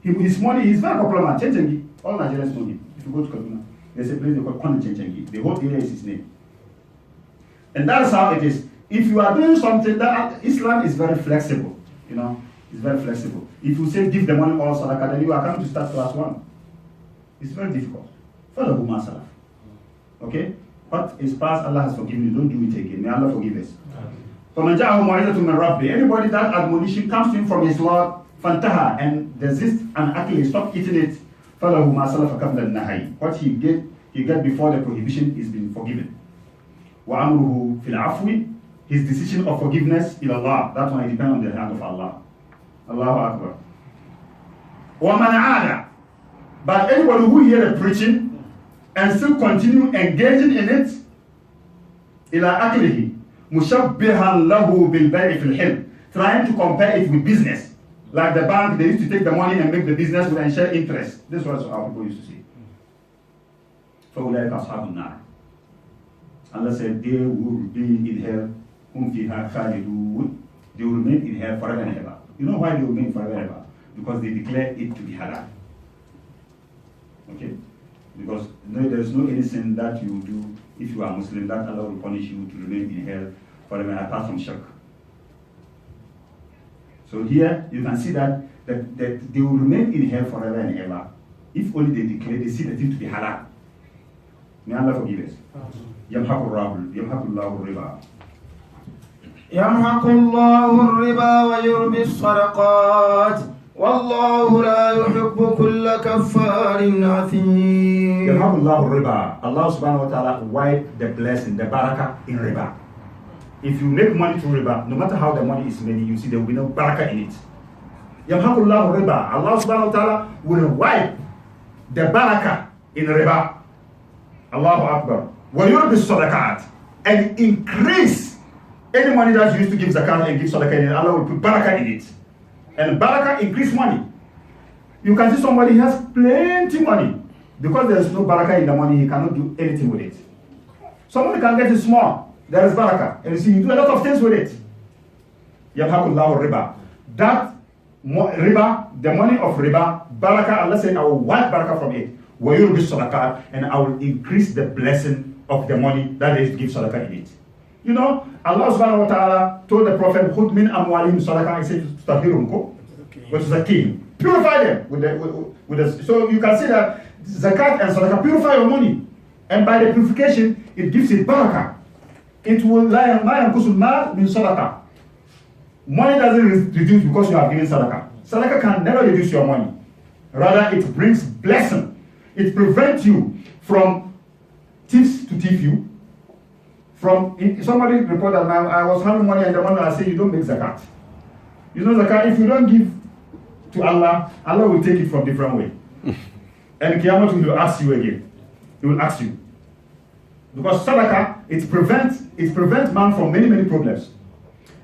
His money is very popular man, Chenchengi. All Nigerians know him. If you go to Kaduna, there's a place they call Kwani Chenchengi. The whole area is his name. And that's how it is. If you are doing something, that Islam is very flexible. You know, it's very flexible. If you say give the money all sadaqah, then you are coming to start class 1. It's very difficult. Follow Huma Salaf. Okay? What is past, Allah has forgiven you. Don't do it again. May Allah forgive us. Anybody that admonition comes to him from his Lord, fantaha, and desist and actually stop eating it, what he get before the prohibition is being forgiven. His decision of forgiveness is Allah. That one depends on the hand of Allah. Allahu Akbar. But anybody who hear the preaching and still continue engaging in it, ila aklihi mushabbihan lahu bil bay'i fil hilm, trying to compare it with business. Like the bank, they used to take the money and make the business with and share interest. This was how people used to say. فَأُولَٰئِكَ أَصْحَابُ النَّارِ. Allah said, they will be in hell, هُمْ فِيهَا خَالِدُونَ. They will remain in hell forever and ever. You know why they will remain forever and ever? Because they declare it to be halal. Okay? Because there is no any sin that you do if you are Muslim that Allah will punish you to remain in hell forever apart from shirk. So here you can see that they will remain in hell forever and ever if only they declare they see the thing to be halal. May Allah forgive us. يمحق الله الربا. يمحق الله الربا ويربي الصدقات والله لا يحب كل كفار أثيم. يمحق الله الربا. Allah subhanahu wa ta'ala wipe the blessing, the barakah in riba. If you make money through riba, no matter how the money is made, you see there will be no barakah in it. يمحق الله الربا. Allah subhanahu wa ta'ala will wipe the barakah in riba. Allahu Akbar. وَيُرْبِ الصَّدَقَاتِ, and increase any money that you used to give zakat and give sadaqah in it. Allah will put barakah in it. And barakah increase money. You can see somebody has plenty money. Because there is no barakah in the money, he cannot do anything with it. Somebody can get it small, there is barakah, and you see, you do a lot of things with it. يَمْحَقُ اللَّهُ الرِّبَى. That riba, the money of riba, barakah, Allah said, I will wipe barakah from it. وَيُرْبِ الصَّدَقَاتِ, and I will increase the blessing of the money that they give sadaqah in it. You know, Allah subhanahu wa ta'ala told the Prophet, خُذْ مِنْ أَمْوَالِهِمْ صَدَقَةً, he said, تُطَهِّرُهُمْ, which is a king. Purify them with the. So you can see that zakat and sadaqah purify your money. And by the purification, it gives it barakah. It will lie and kusur mal min sadaqah. Money doesn't reduce because you have given sadaqah. Sadaqah can never reduce your money. Rather, it brings blessing. It prevents you from thieves to thief you. Somebody reported that I was having money and the money I say you don't make zakat. You know zakat, if you don't give to Allah, Allah will take it from different way. And Qiyamah will ask you again. He will ask you. Because sadaqah, it prevents man from many problems.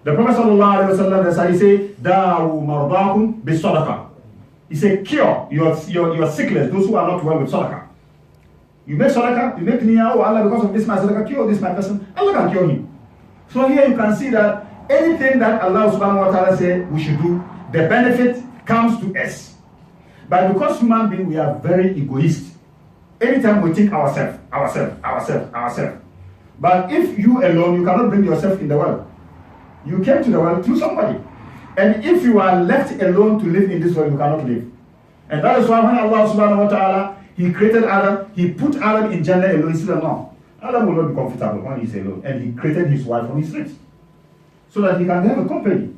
The Prophet sallallahu alaihi wasallam, he say, "Da'u mardakum bi sadaqah." He said, cure your sickness, those who are not well with sadaqah. You make sadaqah, you make niyyah, oh Allah, because of this my sadaqah, cure this my person, Allah can cure him. So here you can see that anything that Allah subhanahu wa ta'ala said we should do, the benefit comes to us. But because human beings, we are very egoist. Anytime we think ourselves. But if you alone, you cannot bring yourself in the world. You came to the world through somebody. And if you are left alone to live in this world, you cannot live. And that is why when Allah subhanahu wa ta'ala, He created Adam, He put Adam in Jannah alone. He said, no, Adam will not be comfortable when he's alone. And He created his wife from his ribs, so that he can have a company.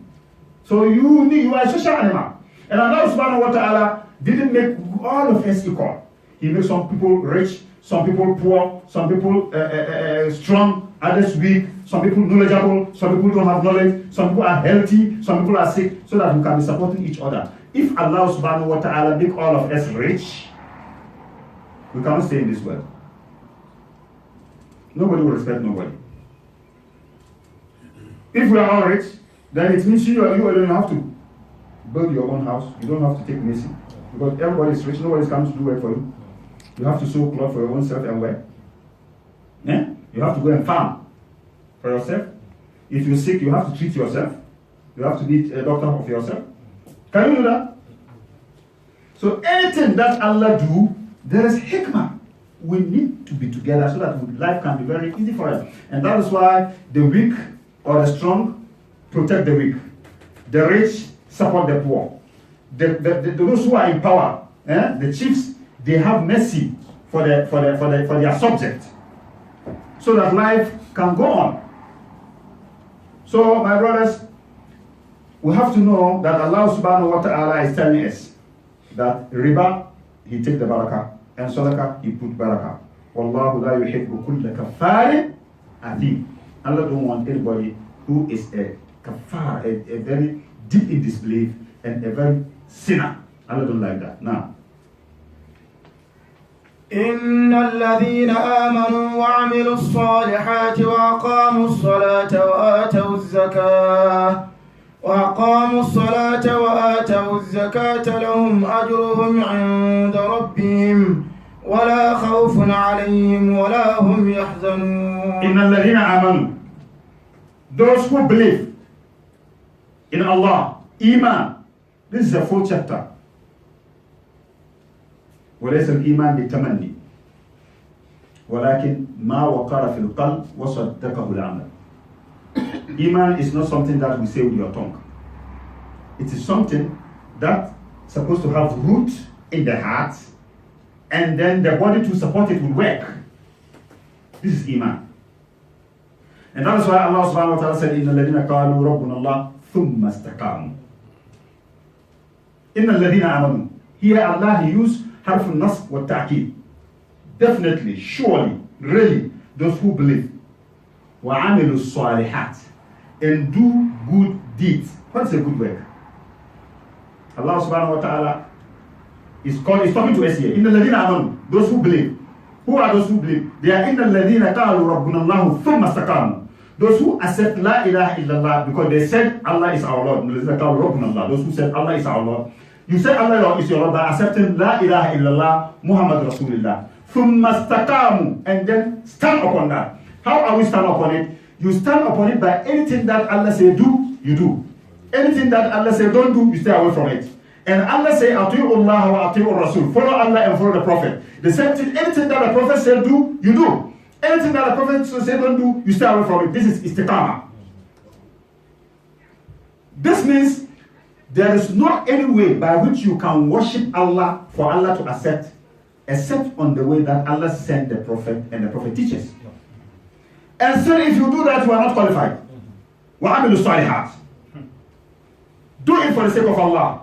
So you are a social animal. And Allah subhanahu wa ta'ala didn't make all of us equal. He made some people rich, some people poor, some people strong, others weak, some people knowledgeable, some people don't have knowledge, some people are healthy, some people are sick, so that we can be supporting each other. If Allah subhanahu wa ta'ala make all of us rich, we cannot stay in this world. Nobody will respect nobody. If we are all rich, then it means you alone have to build your own house. You don't have to take medicine. Because everybody is rich, nobody is coming to do work for you. You have to sew clothes for your own self and wear. Yeah? You have to go and farm for yourself. If you're sick, you have to treat yourself. You have to be a doctor of yourself. Can you do that? So anything that Allah do, there is hikmah. We need to be together so that life can be very easy for us. And that is why the weak or the strong protect the weak. The rich support the poor. Those who are in power, the chiefs, they have mercy for their subject, so that life can go on. So, my brothers, we have to know that Allah subhanahu wa ta'ala is telling us that riba, He take the barakah, and sadaqah, He put barakah. Wallahu la yuhibbu kulla kaffarin athim. Allah don't want anybody who is a kafar, a very deep in disbelief, and a very sinner. Allah don't like that. Now, إن الذين آمنوا وعملوا الصالحات وأقاموا الصلاة وآتوا الزكاة لهم أجرهم عند ربهم ولا خوف عليهم ولا هم يحزنون. إن الذين آمنوا, those who believe in Allah, Iman. This is a full chapter. وليس الإيمان بالتمني ولكن ما وقر في القلب وصدقه العمل. Iman is not something that we say with your tongue. It is something that's supposed to have root in the heart, and then the body to support it will work. This is Iman. And that is why Allah subhanahu wa ta'ala said, إِنَّ الَّذِينَ قَالُوا رَبُّنَا اللَّهُ ثُمَّ اسْتَقَامُوا. إِنَّ الَّذِينَ آمَنُوا. Here Allah, He used harf al-nasb wa ta'kid. Definitely, surely, really, those who believe. وَعَمِلُوا الصَّالِحَاتِ. And do good deeds. What's a good work? Allah subhanahu wa ta'ala is talking to us here. إِنَّ الَّذِينَ آمَنُوا. Those who believe. Who are those who believe? They are إِنَّ الَّذِينَ قَالُوا رَبُّنَا اللَّهُ ثُمَّ اسْتَقَامُوا. Those who accept La ilaha illallah because they said Allah is our Lord. Those who said Allah is our Lord. You say Allah is your Lord by accepting La ilaha illallah Muhammad Rasulullah. ثُمَّ اسْتَقَامُوا. And then stand upon that. How are we stand upon it? You stand upon it by anything that Allah say do, you do. Anything that Allah say don't do, you stay away from it. And Allah say, Ati'u Allah wa ati'u Rasul. Follow Allah and follow the Prophet. The same thing, anything that the Prophet said do, you do. Anything that the Prophet said don't do, you stay away from it. This is istiqamah. This means there is not any way by which you can worship Allah for Allah to accept, except on the way that Allah sent the Prophet and the Prophet teaches. And so if you do that, you are not qualified. وَعَمِلُوا الصَّالِحَاتِ. Do it for the sake of Allah.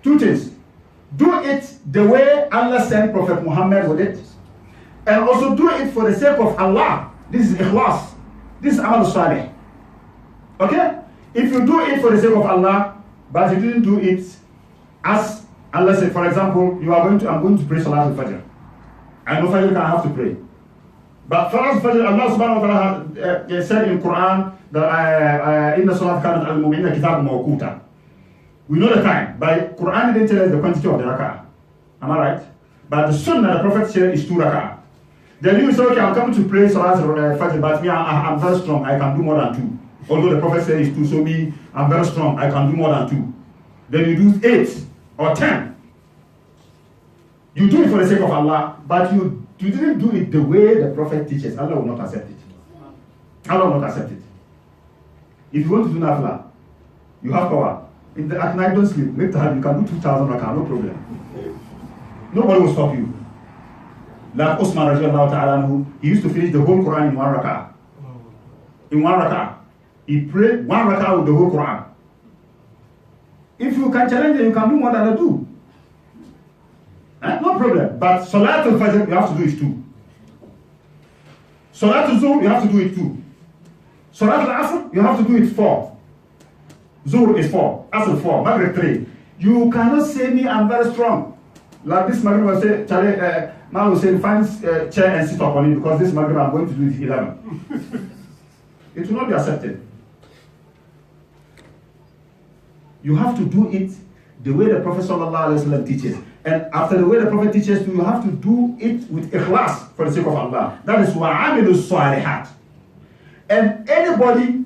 Two things. Do it the way Allah sent Prophet Muhammad with it. And also do it for the sake of Allah. This is ikhlas. This is amal salih. Okay? If you do it for the sake of Allah, but you didn't do it as Allah said, for example, I'm going to pray Salat al-Fajr. I know Fajr can have to pray. But Salat al-Fajr, Allah subhanahu wa ta'ala said in Quran that Inna Salat kanat al-mu'minina kitab mawquta. We know the time. By Quran didn't tell us the quantity of the rak'ah. Am I right? But the sunnah the Prophet said is 2 rak'ah. Then you say, okay, I'm coming to pray Salat al-Fajr, but me, I'm very strong. I can do more than 2. Although the Prophet said it's 2, so me, I'm very strong. I can do more than 2. Then you do 8 or 10. You do it for the sake of Allah, but you didn't do it the way the Prophet teaches. Allah will not accept it. Allah will not accept it. If you want to do nafla, you have power. At night, don't sleep. Make tahajjud. You can do 2,000 rak'ah, no problem. Nobody will stop you. Like Usman radiallahu ta'ala, he used to finish the whole Quran in 1 rak'ah. In 1 rak'ah. He prayed 1 rak'ah with the whole Quran. If you can challenge it, you can do more than I do. No problem. But Salat al-Fajr, you have to do it 2. Salat al-Zuhr, you have to do it 2. Salat al-Asr, you have to do it 4. Zuhr is 4, Asr 4, Maghrib 3. You cannot say me, I'm very strong. Like this Maghrib will say, man will say, find a chair and sit up on it because this Maghrib I'm going to do it 11. It will not be accepted. You have to do it the way the Prophet ﷺ teaches. And after the way the Prophet teaches, you have to do it with ikhlas for the sake of Allah. That is وَعَمِلُوا الصَّالِحَاتِ. And anybody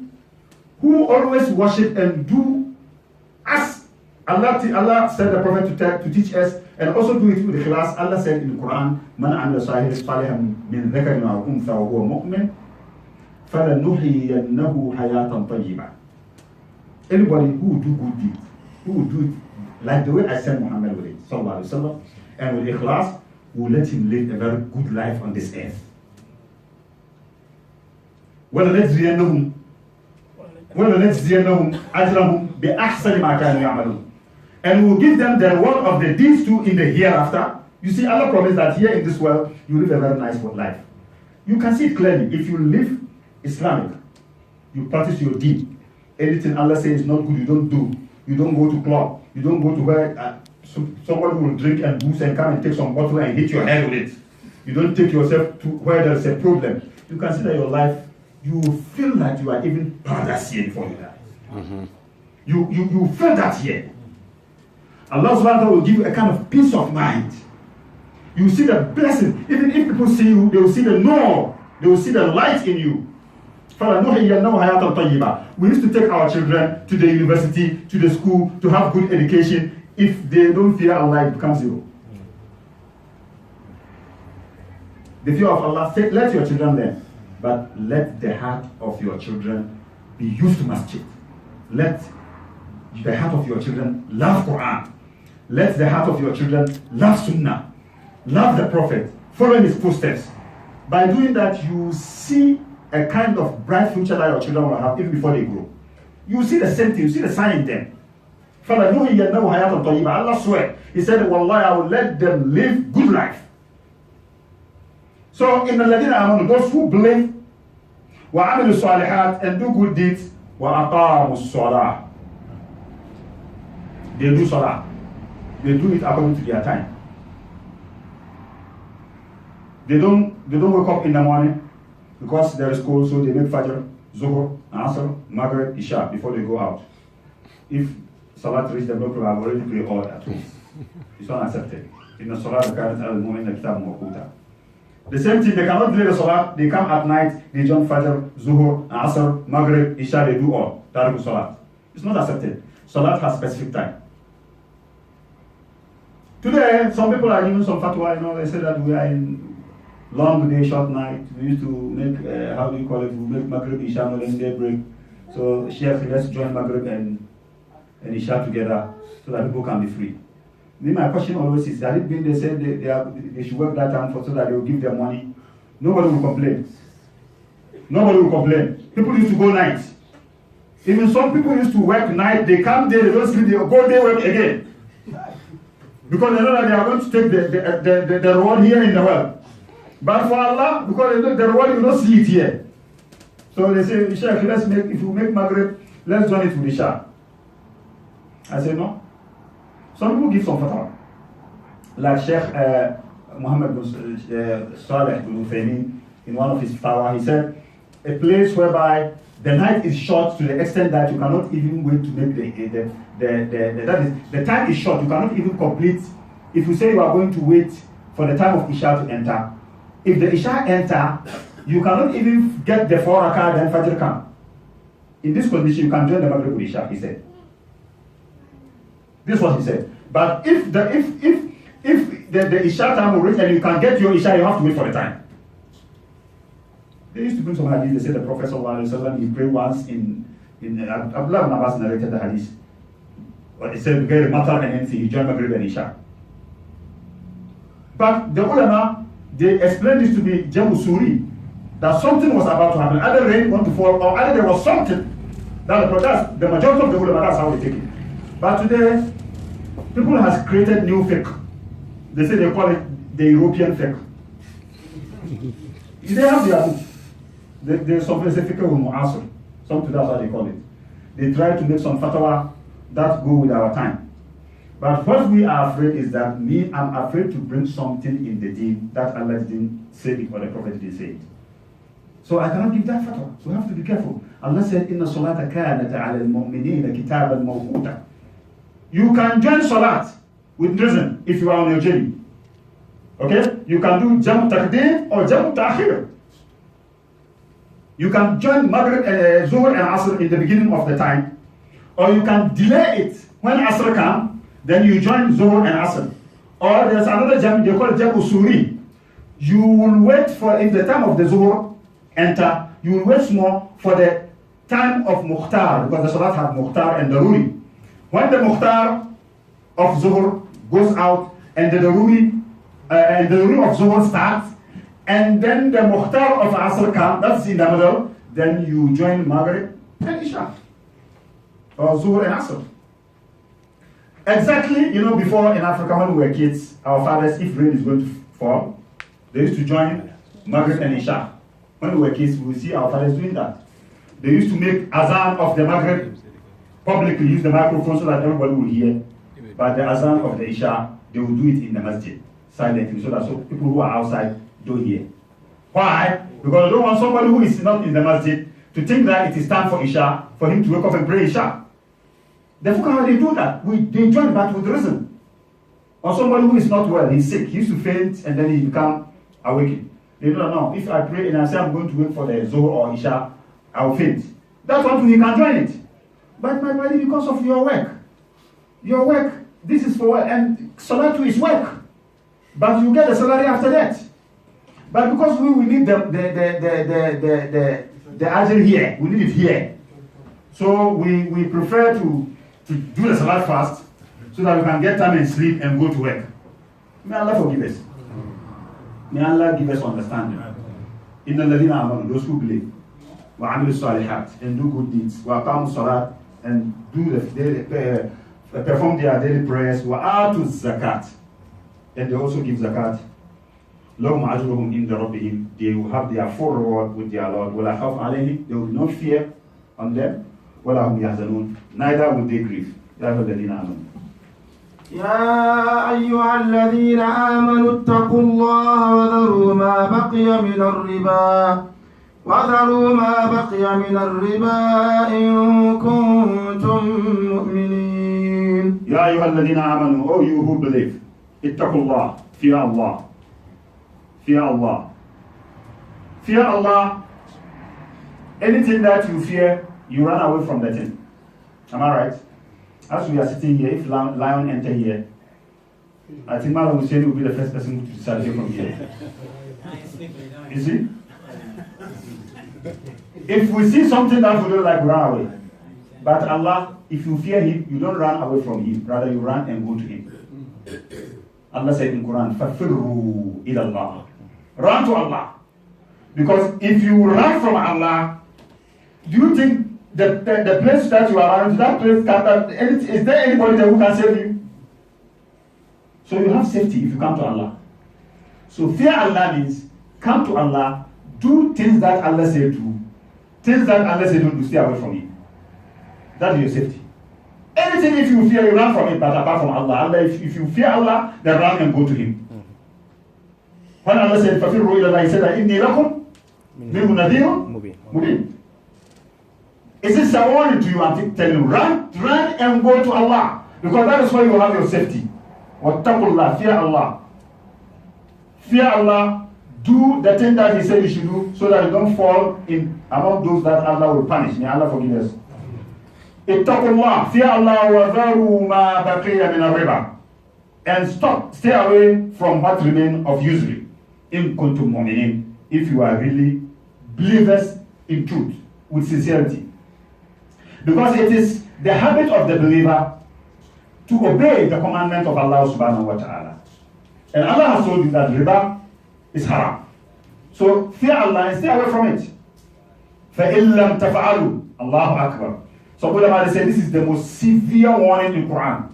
who always worship and do as Allah said the Prophet to teach us, and also do it with ikhlas. Allah said in the Quran, مَنْ عَمِلَ صَالِحًا مِنْ ذَكَرٍ أَوْ أُنْثَىٰ وَهُوَ مُؤْمِنٌ فَلَنُحْيِيَنَّهُ حَيَاةً طَيِّبَةً. Anybody who will do good deeds, who will do it like the way I sent Muhammad with it, sallallahu alaihi wasallam, and with ikhlas, will let him live a very good life on this earth. وَلَنَجْزِيَنَّهُمْ أَجْرَهُمْ بِأَحْسَنِ مَا كَانُوا يَعْمَلُونَ. And we will give them the reward of the deeds too in the hereafter. You see, Allah promised that here in this world, you live a very nice life. You can see it clearly. If you live Islamic, you practice your deen. Anything Allah says is not good, you don't do. You don't go to club. You don't go to where somebody will drink and booze and come and take some bottle and hit your head with it. You don't take yourself to where there's a problem. You consider your life, you feel that you are even paradise here before you die. Mm-hmm. You feel that here. Allah subhanahu wa ta'ala will give you a kind of peace of mind. You will see the blessing. Even if people see you, they will see the nur. They will see the light in you. We used to take our children to the university, to the school, to have good education. If they don't fear Allah, it becomes zero. The fear of Allah, let your children learn, but let the heart of your children be used to masjid. Let the heart of your children love Quran. Let the heart of your children love Sunnah, love the Prophet, follow in his footsteps. By doing that, you see a kind of bright future that your children will have even before they grow. You see the same thing, you see the sign in them. Allah swear, He said, Wallahi, I will let them live good life. So, in the Ladina Amanu, those who believe, وَعَمِلُوا الصَّالِحَاتِ and do good deeds, وَأَقَامُوا الصَّلَاةِ they do salah. They do it according to their time. They don't wake up in the morning because there is school, so they make Fajr, Zuhur, Asr, Maghrib, Isha before they go out. If Salat reach them, no problem, I've already prayed all at home. It's not accepted. In the Salat, the same thing, they cannot delay the Salat, they come at night, they join Fajr, Zuhur, Asr, Maghrib, Isha, they do all. Tariq Salat. It's not accepted. Salat has specific time. Today, some people are giving some fatwa, they say that we are in long day, short night. We used to make, how do you call it, we make Maghrib, Isha, and then day break. So, Sheikh, let's join Maghrib and Isha together so that people can be free. Then my question always is, had it been they said they should work that time so that they will give them money, nobody will complain. Nobody will complain. People used to go night. Even some people used to work night, they come there, they don't sleep, they go there work again. Because they know that they are going to take the reward here in the world. But for Allah, because they know the reward, you don't see it here. So they say, Sheikh, if you make Maghrib, let's join it with Isha. I say no. Some people give some fatwa. Like Sheikh Muhammad bin Saleh bin Uthaymeen, in one of his fatwa, he said, a place whereby the night is short to the extent that you cannot even wait to make the time is short, you cannot even complete. If you say you are going to wait for the time of Isha to enter, if the Isha enter, you cannot even get the 4 rakah, then Fajr come. In this condition, you can join the Maghrib with Isha, he said. This is what he said. But if the Isha time will reach and you can get your Isha, you have to wait for the time. They used to bring some hadith. They said the Prophet ﷺ, he prayed once in Abdullah ibn Abbas narrated the hadith. But he said, get a matter and anything, he joined Maghrib and Isha. But the ulama, they explained this to be Jamu Suri, that something was about to happen. Either rain want to fall, or either there was something. That's the majority of the ulama, that's how they take it. But today, people has created new fiqh. They say they call it the European fiqh. They have their book. There's some specific mu'asir. Something that's how they call it. They try to make some fatwa that go with our time. But what we are afraid is that I'm afraid to bring something in the deen that Allah didn't say it or the Prophet didn't say it. So I cannot give that fatwa. So we have to be careful. Allah said, Inna salata kanat ala al-mu'minina kitaban mawquta. You can join salat with reason if you are on your journey. Okay? You can do Jamu Taqdeem or Jamu Ta'khir. You can join Maghrib, Zuhr and Asr in the beginning of the time. Or you can delay it. When Asr comes, then you join Zuhr and Asr. Or there's another Jam, they call it Jamu Suri. You will wait for, if the time of the Zuhr enter, you will wait more for the time of Mukhtar, because the Salat have Mukhtar and Daruri. When the Mukhtar of Zuhr goes out and the Daruri of Zuhr starts, and then the Mukhtar of Asr comes, that's in the middle, then you join Maghrib and Isha, or Zuhr and Asr. Exactly, before in Africa when we were kids, our fathers, if rain is going to fall, they used to join Maghrib and Isha. When we were kids, we would see our fathers doing that. They used to make azan of the Maghrib, publicly use the microphone so that everybody will hear. But the azan of the Isha, they will do it in the masjid, silently, so that people who are outside don't hear. Why? Because I don't want somebody who is not in the masjid to think that it is time for Isha, for him to wake up and pray Isha. The fuqaha, they do that. They join that with reason. Or somebody who is not well, he's sick, he used to faint and then he become awakened. They don't know. If I pray and I say I'm going to wait for the Zohar or Isha, I'll faint. That one too, he can join it. But my body, because of your work, this is for work, and Salatu is work. But you get the salary after that. But because we need the ajr here, we need it here. So we prefer to do the salat fast so that we can get time and sleep and go to work. May Allah forgive us. May Allah give us understanding. Inna alladhina amanu, those who believe, wa amilu salihat, and do good deeds, wa aqamu salat, and do the daily, perform their daily prayers, wa atu zakat, and they also give zakat. Lahum ajruhum inda rabbihim, they will have their full reward with their Lord. Wala khawf alayhim, there will be no fear on them. Wala hum yahzanun, neither will they grieve. Ya ayyuhalladhina amanu. يا أيها الذين آمنوا اتقوا الله وذروا ما بقي من الربا إن كنتم مؤمنين. يا أيها الذين آمنوا, oh you who believe, اتقوا الله, fear Allah, fear Allah, fear Allah. Anything that you fear, you run away from that thing. Am I right? As we are sitting here, if lion enter here, I think Malam Hussein will be the first person to disappear from here. You see? If we see something that we don't like, we run away. But Allah, if you fear Him, you don't run away from Him. Rather, you run and go to Him. Allah said in Quran, فَفِرُّوا إِلَى اللَّهِ. Run to Allah. Because if you run from Allah, do you think the place that you are running to, that place, is there anybody there who can save you? So you have safety if you come to Allah. So fear Allah means come to Allah, do things that Allah said do, things that Allah said don't do, stay away from it. That is your safety. Anything if you fear, you run from it, but apart from Allah. If you fear Allah, then run and go to Him. When Allah said, فَفِرُّوا إِلَى اللَّهِ, He said, إِنِّي لَكُمْ مِنْهُ نَذِيرٌ مُبِينٌ. Is this a warning to you? I'm telling you, run and go to Allah. Because that is where you have your safety. Wattaqullah, fear Allah. Fear Allah, do the thing that He said you should do so that you don't fall in among those that Allah will punish. May Allah forgive us. Ittaqullah, fear Allah, wa dharu ma baqiya min al-riba. And stay away from what remains of usury. In kuntum mu'minin, if you are really believers in truth, with sincerity. Because it is the habit of the believer to obey the commandment of Allah subhanahu wa ta'ala. And Allah has told you that riba is haram. So fear Allah and stay away from it. فَإِن لَمْ تَفْعَلُوا, Allahu Akbar. Some ulama say this is the most severe warning in Quran.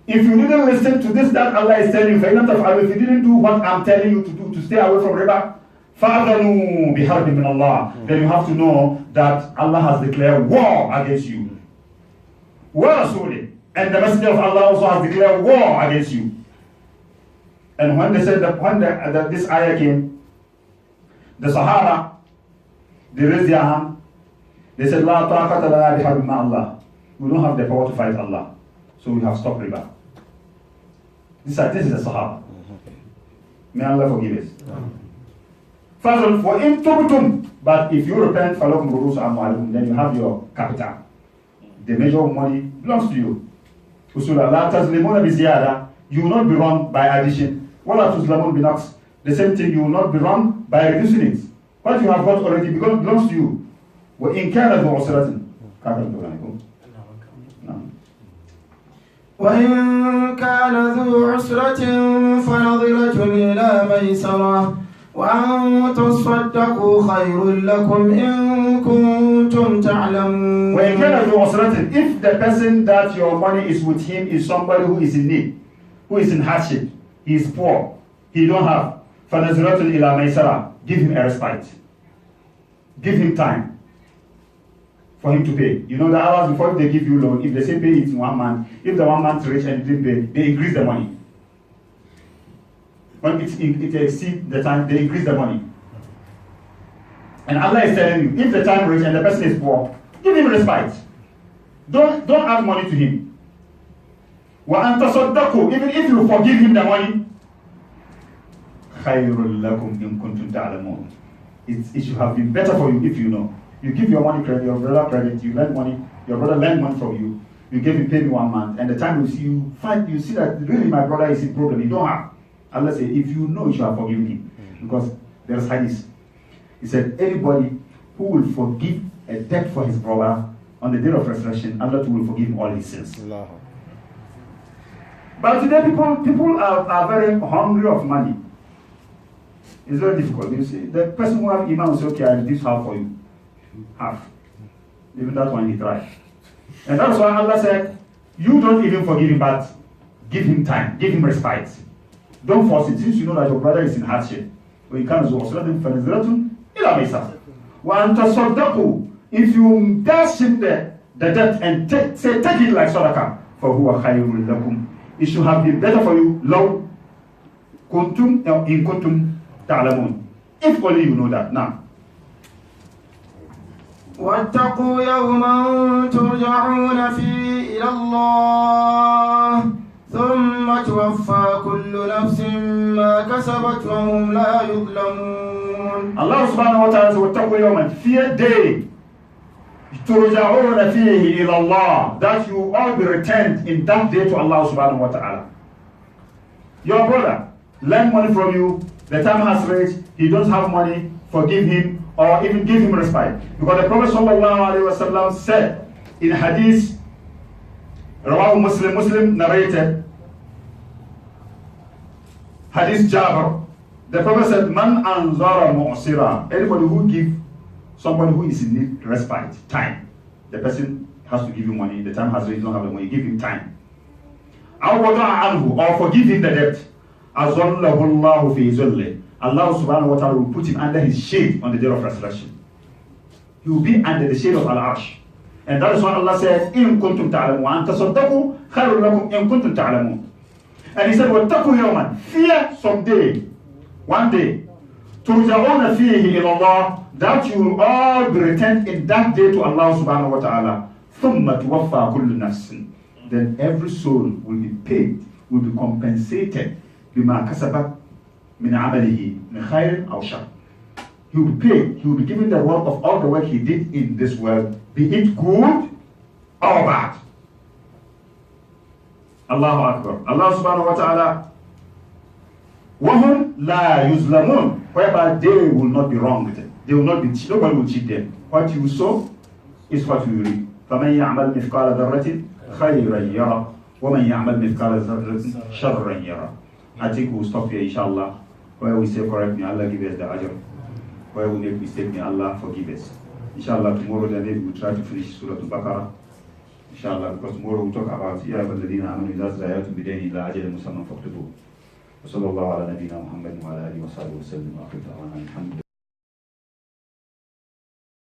If you didn't listen to this that Allah is telling you, فَإِن لَمْ تَفْعَلُوا, if you didn't do what I'm telling you to do, to stay away from riba, فَأَذَنُوا بِحَرْبٍ مِّنَ اللَّهِ, then you have to know that Allah has declared war against you. وَرَسُولِهِ, and the Messenger of Allah also has declared war against you. And when they said that this ayah came, the Sahaba, they raised their hand. They said, "La taqata lana biharbin ma Allah." We don't have the power to fight Allah, so we have stopped riba. This is the Sahaba. May Allah forgive us. Fazl, for in tubtum, but if you repent, falakum ru'us amwalikum, then you have your capital. The measure of money belongs to you. Usula la tazlimuna bi ziyada, you will not be wrong by addition. Wala tuzlamun bi naqs, the same thing, you will not be wrong by reducing it. What you have got already belongs to you. Wa in kana dhu usratin, وإن كان ذو عسرة فنظرة إلى ميسرة وأن تصدقوا خير لكم إن كنتم تعلمون. وإن كان ذو عسرة, if the person that your money is with him is somebody who is in need, who is in hardship, he is poor, he don't have, فنظرة إلى ميسرة, give him a respite, give him time for him to pay. You know the hours before they give you loan, if they say pay it in 1 month, if the 1 month rich and didn't pay, they increase the money. When it exceeds the time, they increase the money. And Allah is telling you, if the time rich and the person is poor, give him respite. Don't add money to him. وَأَن تَصَدَّقُوا, even if you forgive him the money, خَيْرٌ لَكُمْ إِن كُنتُمْ تَعْلَمُونَ. It should have been better for you if you know. You give your money credit, your brother credit, you lend money, your brother lend money from you, you give him, pay me 1 month, and the time you see, you see that really my brother is in problem, you don't have. Allah said, if you know, you should have forgiven him. Because there's hadith. He said, anybody who will forgive a debt for his brother on the day of resurrection, Allah will forgive him all his sins. Allah. But today people are very hungry of money. It's very difficult. You see, the person who have iman will say, okay, I will this half for you. Half. Even that one he tried. And that's why Allah said, you don't even forgive him, but give him time, give him respite. Don't force it. Since you know that your brother is in hardship, when you can't do if you dash him the debt and take it like sadaqah, فَهُوَ خَيْرٌ لَكُمْ. It should have been better for you, لَوْ كُنْتُمْ إِن كُنْتُمْ تَعْلَمُونَ. If only you know that. Now, واتقوا يوما ترجعون فيه إلى الله ثم توفى كل نفس ما كسبت وهم لا يظلمون. Allah subhanahu wa ta'ala says, واتقوا يوما, fear day, ترجعون فيه إلى الله, that you all be returned in that day to Allah subhanahu wa ta'ala. Your brother lend money from you, the time has reached, he doesn't have money, forgive him, or even give him respite. Because the Prophet ﷺ said in hadith, Rawahu Muslim narrated, hadith Jabir, the Prophet said, Man anzara mu'sira, anybody who give somebody who is in need respite, time. The person has to give you money, the time has reached, you don't have the money, give him time. Or forgive him the debt. Azallahu Allahu fi zulli. Allah subhanahu wa ta'ala will put him under his shade on the day of resurrection. He will be under the shade of Al-Arsh. And that is why Allah said, إِن كُنْتُمْ تَعْلَمُونَ وَأَن تَصَدَّقُوا خَيْرٌ لَكُمْ إِن كُنْتُمْ تَعْلَمُونَ. And he said, وَاتَّقُوا يَوْمًا, fear someday, one day, تُرْجَعُونَ فِيهِ إِلَى اللَّهِ, that you will all be returned in that day to Allah subhanahu wa ta'ala. ثُمَّ تُوَفَّى كُلُّ نَفْسٍ. Then every soul will be paid, will be compensated بِمَا كَسَبَتْ min amalihi min khairin aw shar. He will be paid, he will be given the reward of all the work he did in this world, be it good or bad. Allahu Akbar. Allah subhanahu wa ta'ala, وَهُمْ لَا يُظْلَمُونَ, whereby they will not be wronged. They will not be, nobody will cheat them. What you sow is what you reap. فَمَنْ يَعْمَلْ مِثْقَالَ ذَرَّةٍ خَيْرًا يَرَى وَمَنْ يَعْمَلْ مِثْقَالَ ذَرَّةٍ شَرًّا يَرَى. I think we'll stop here, inshallah. Where we say correct, may Allah give us the ajr. Where we make mistake, may Allah forgive us. Inshallah, tomorrow then maybe we'll try to finish Surah Al-Baqarah. Inshallah, because tomorrow we'll talk about يا أيها الذين آمنوا إذا زايتم بدين إلى أجل مسمى فاكتبوه. وصلى الله على نبينا محمد وعلى آله وصحبه وسلم وآخر دعوانا الحمد لله.